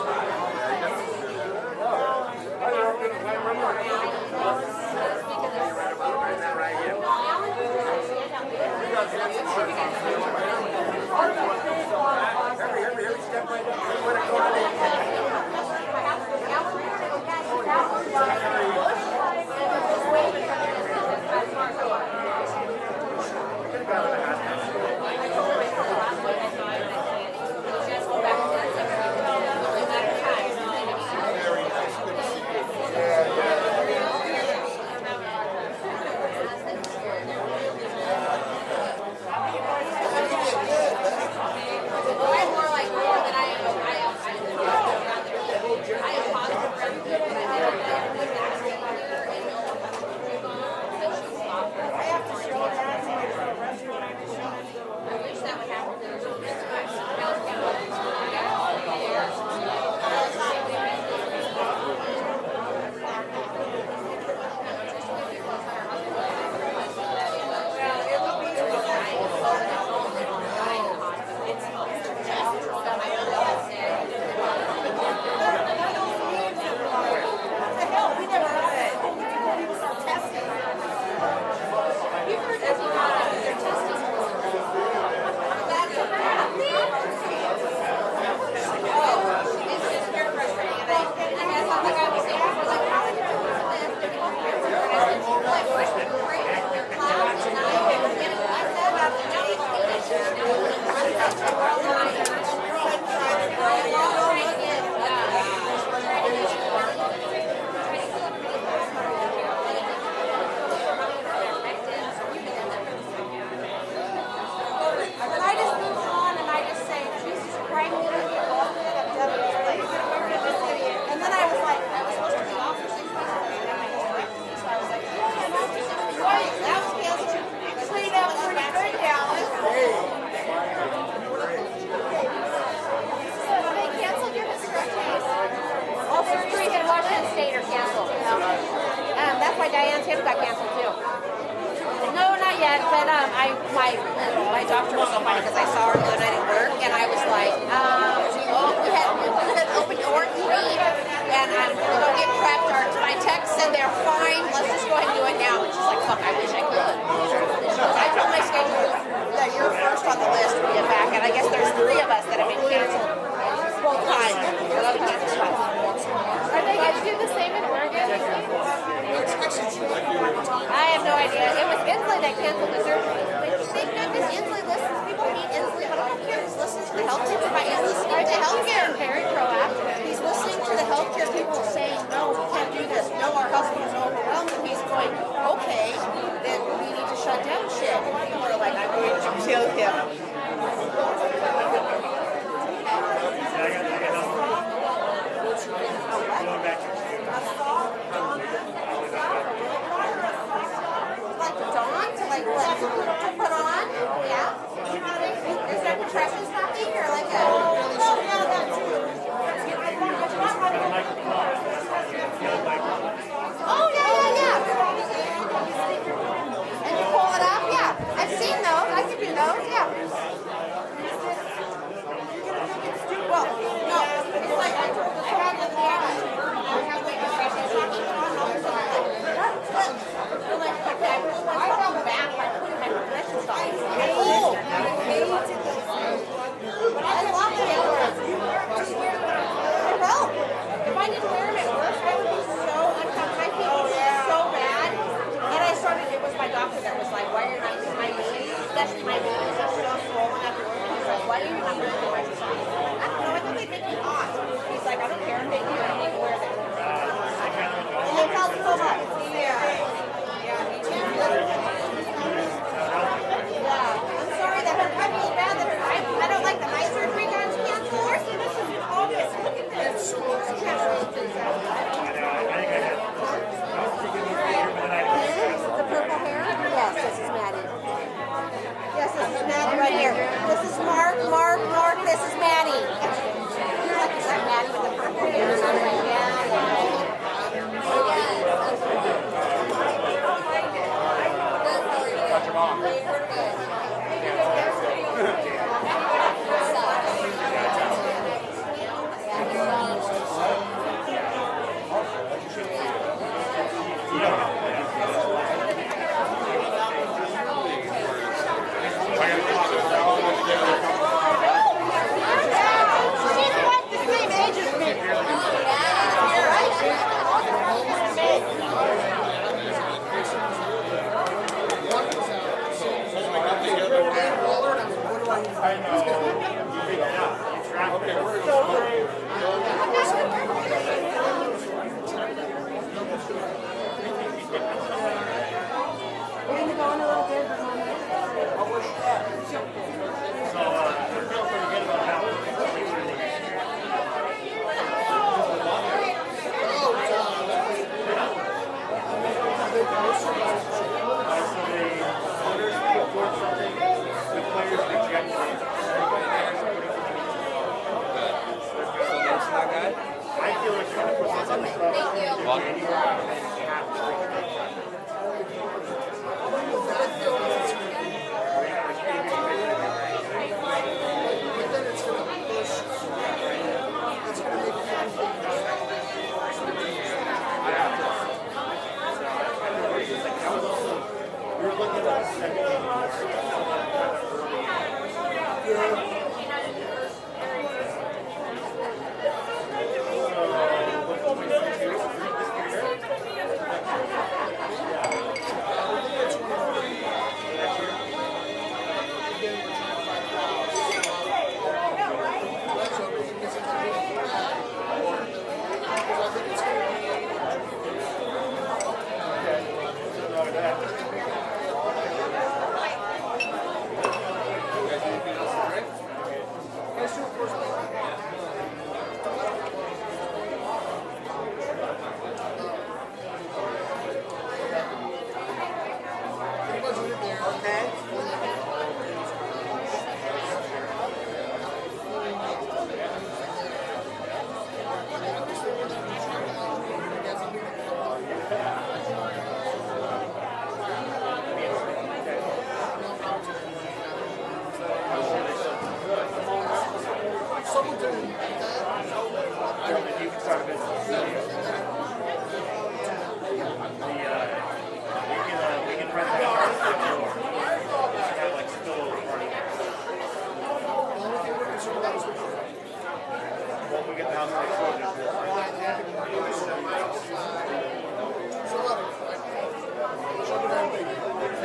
Tim got canceled too. No, not yet, but my doctor was so funny because I saw her the other night at work and I was like, we had open door 3 and I'm gonna go get prepped. My text said they're fine, let's just go ahead and do it now. And she's like, fuck, I wish I could. I told my schedule that you're first on the list to get back, and I guess there's 3 of us that have been canceled full time. Are they going to do the same in Oregon? I have no idea. It was Inslee that canceled the surgery. They've got this Inslee listens. People need Inslee, but I don't care if it's listens to the health tips.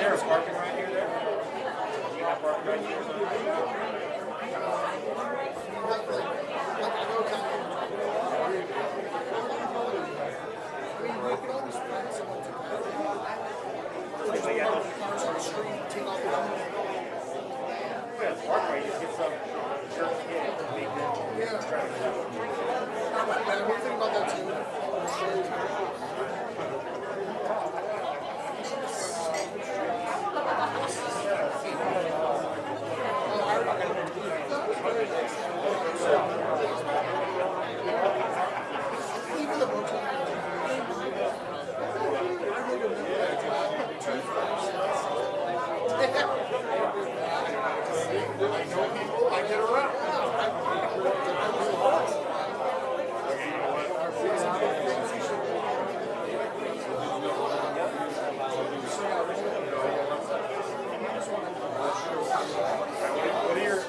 There's parking right here there. You got parking right here.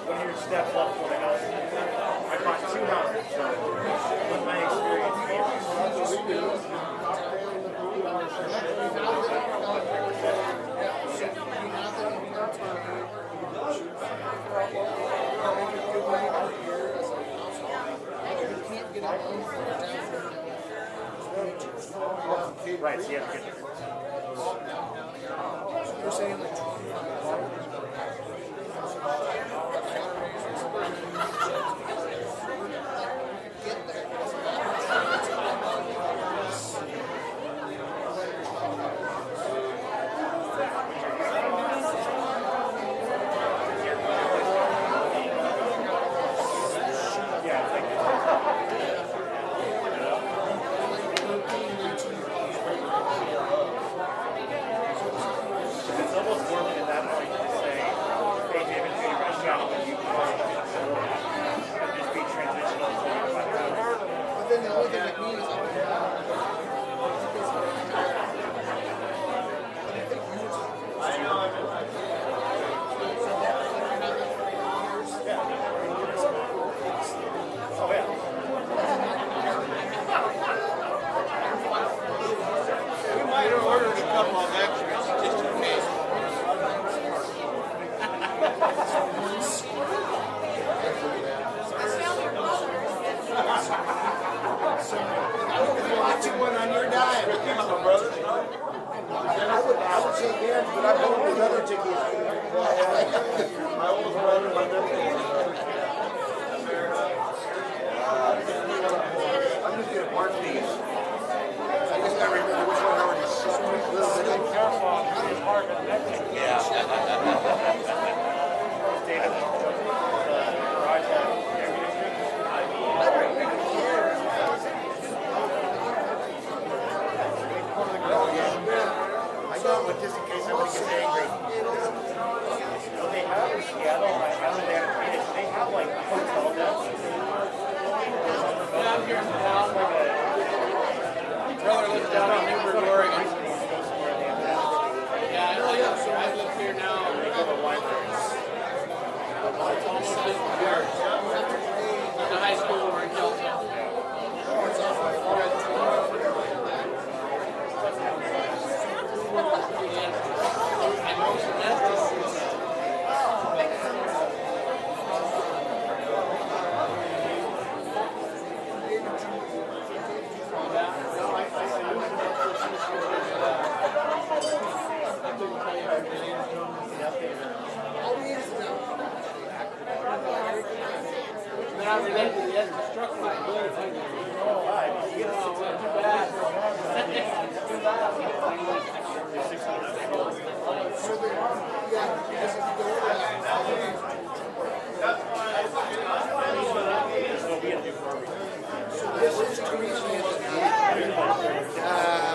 What are your steps left for the house? I bought 200, so what's my experience? Right, so you have to get You're saying like it's almost worth it at that point.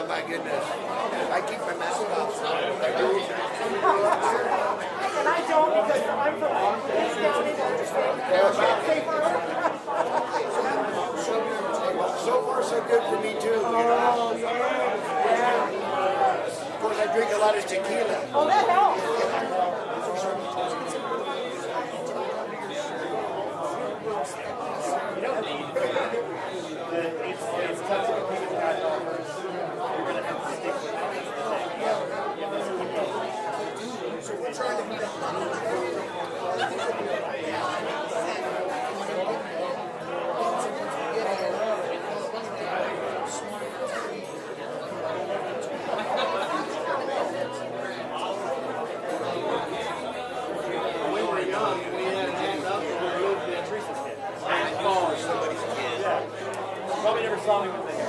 My goodness. I keep my mask off. And I don't because I'm from So far, so good for me too. Oh, yeah. Of course, I drink a lot of tequila. Oh, that helps. It's tough to compete with high dollars. You're going to have to stick with it. So we're trying to meet When we were young, we had hands up and we moved Teresa's kid. Oh, somebody's kid. Yeah. Probably never saw me with the hair.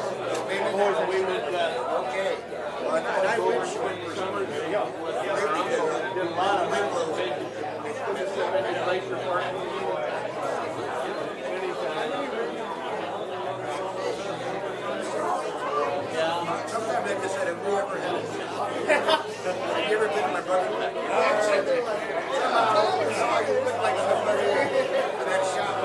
Boys, we would, Okay. Well, and I wish you went for summer. there you go. Did a lot of Lakeshore Park. Sometimes I just said, have we ever had it? Have you ever been to my brother? Oh, you look like somebody in that shop.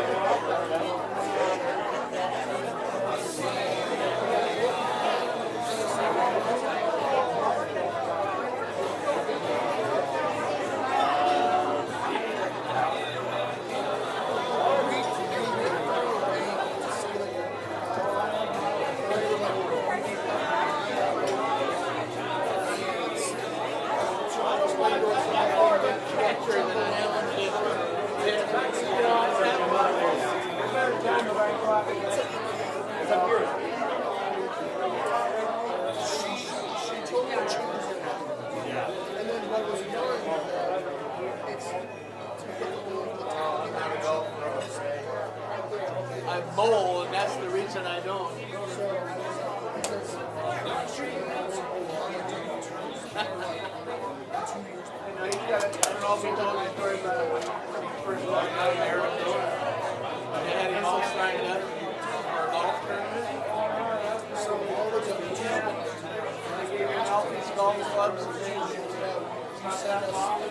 I'm mole, and that's the reason I don't. I don't know if he told me a story about when he first walked out of Arizona. They had him all signed up for a golf tournament. They gave him all these golf clubs and things. He set them off.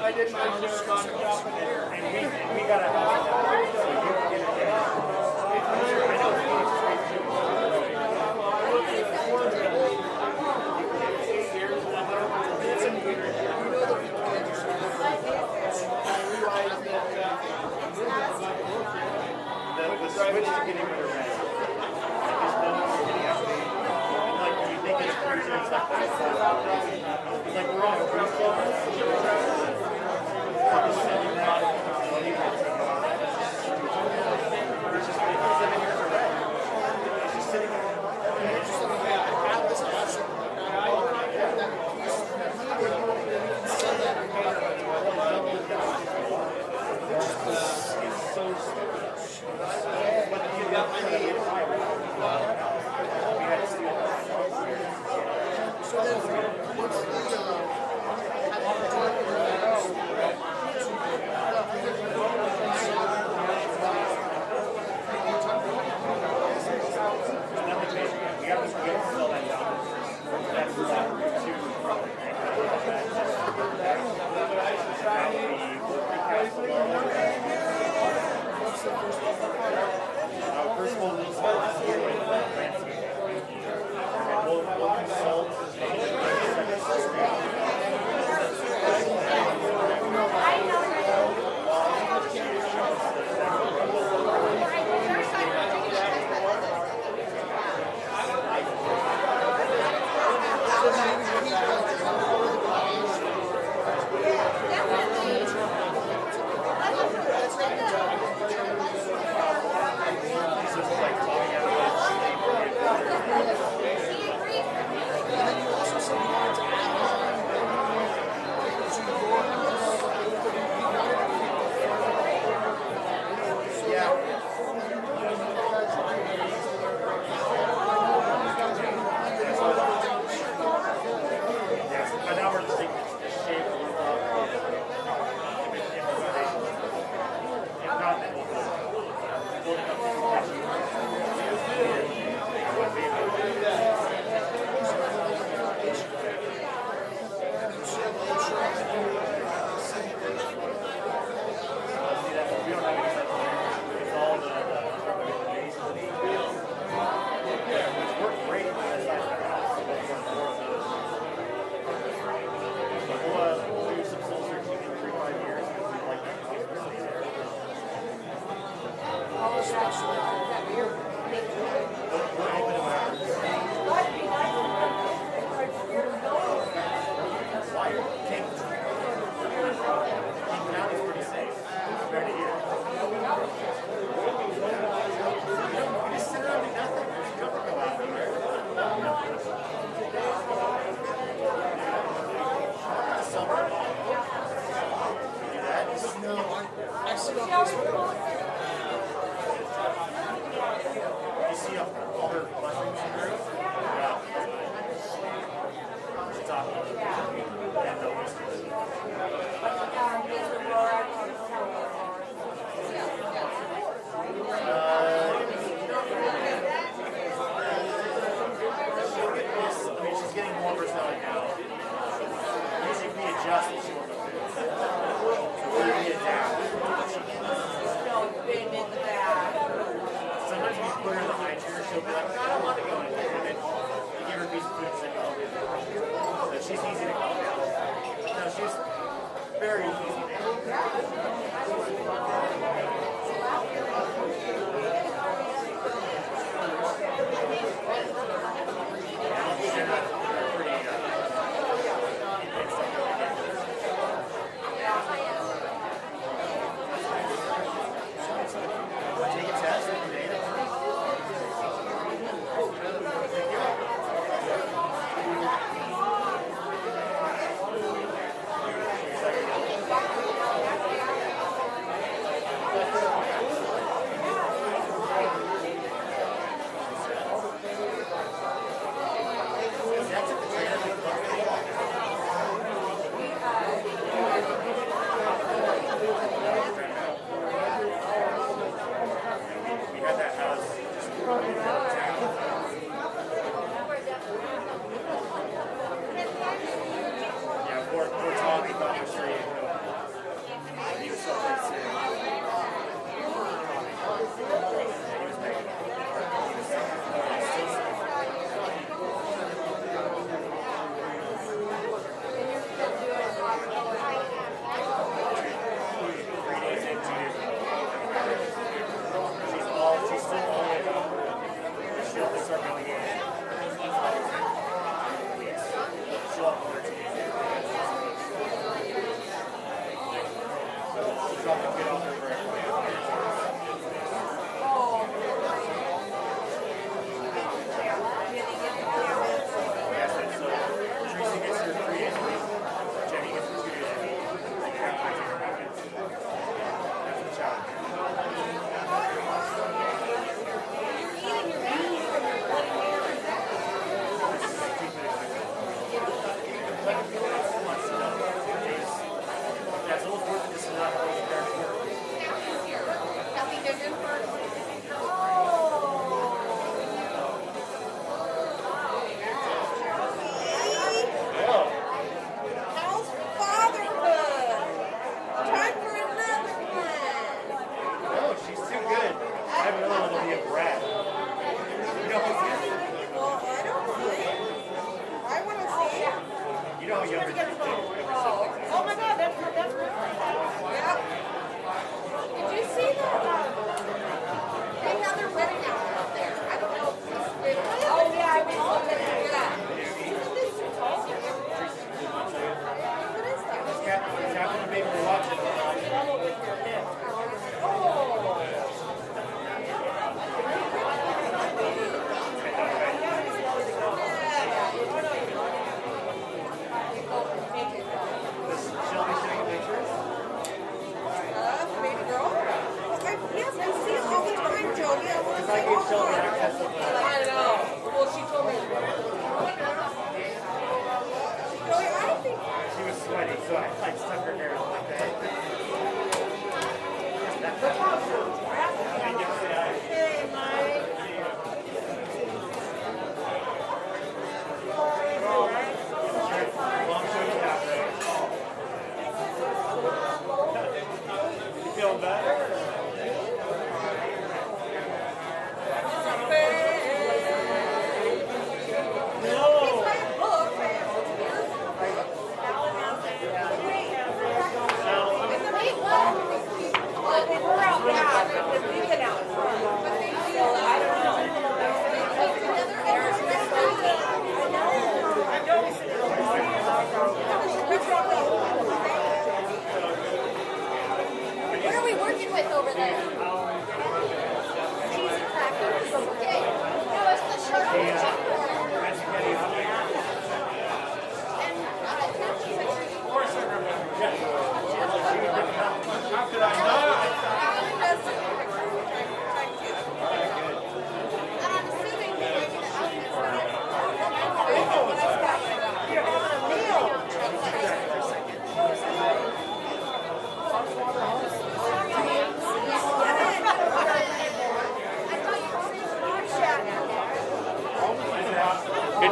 I did my share on the shop in there. And we got a house now, so you can get it there. I know Phoenix Street too. The switch to getting rid of rent. I just don't know getting out of like when you think it's crazy and stuff like that. Like we're on a group floor. Just sending that. It's just 7 years of rent. It's just sitting there. It's just sitting there. It's so stupid. But you got money in so then what's first of all, we'll consult.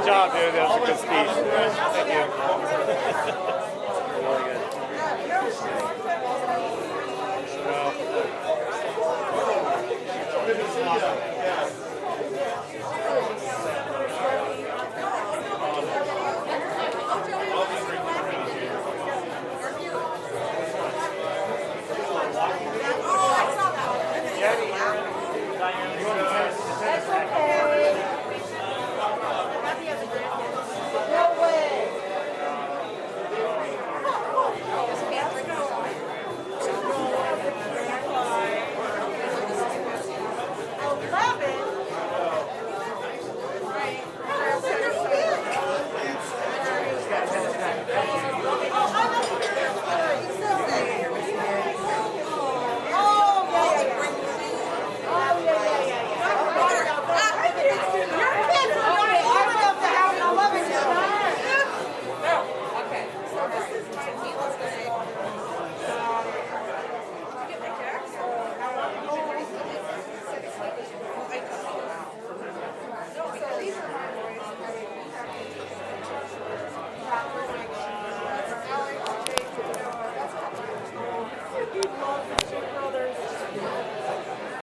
Good job, dude. That was a good speech. Thank you. Really good. Good to see you. Yeah.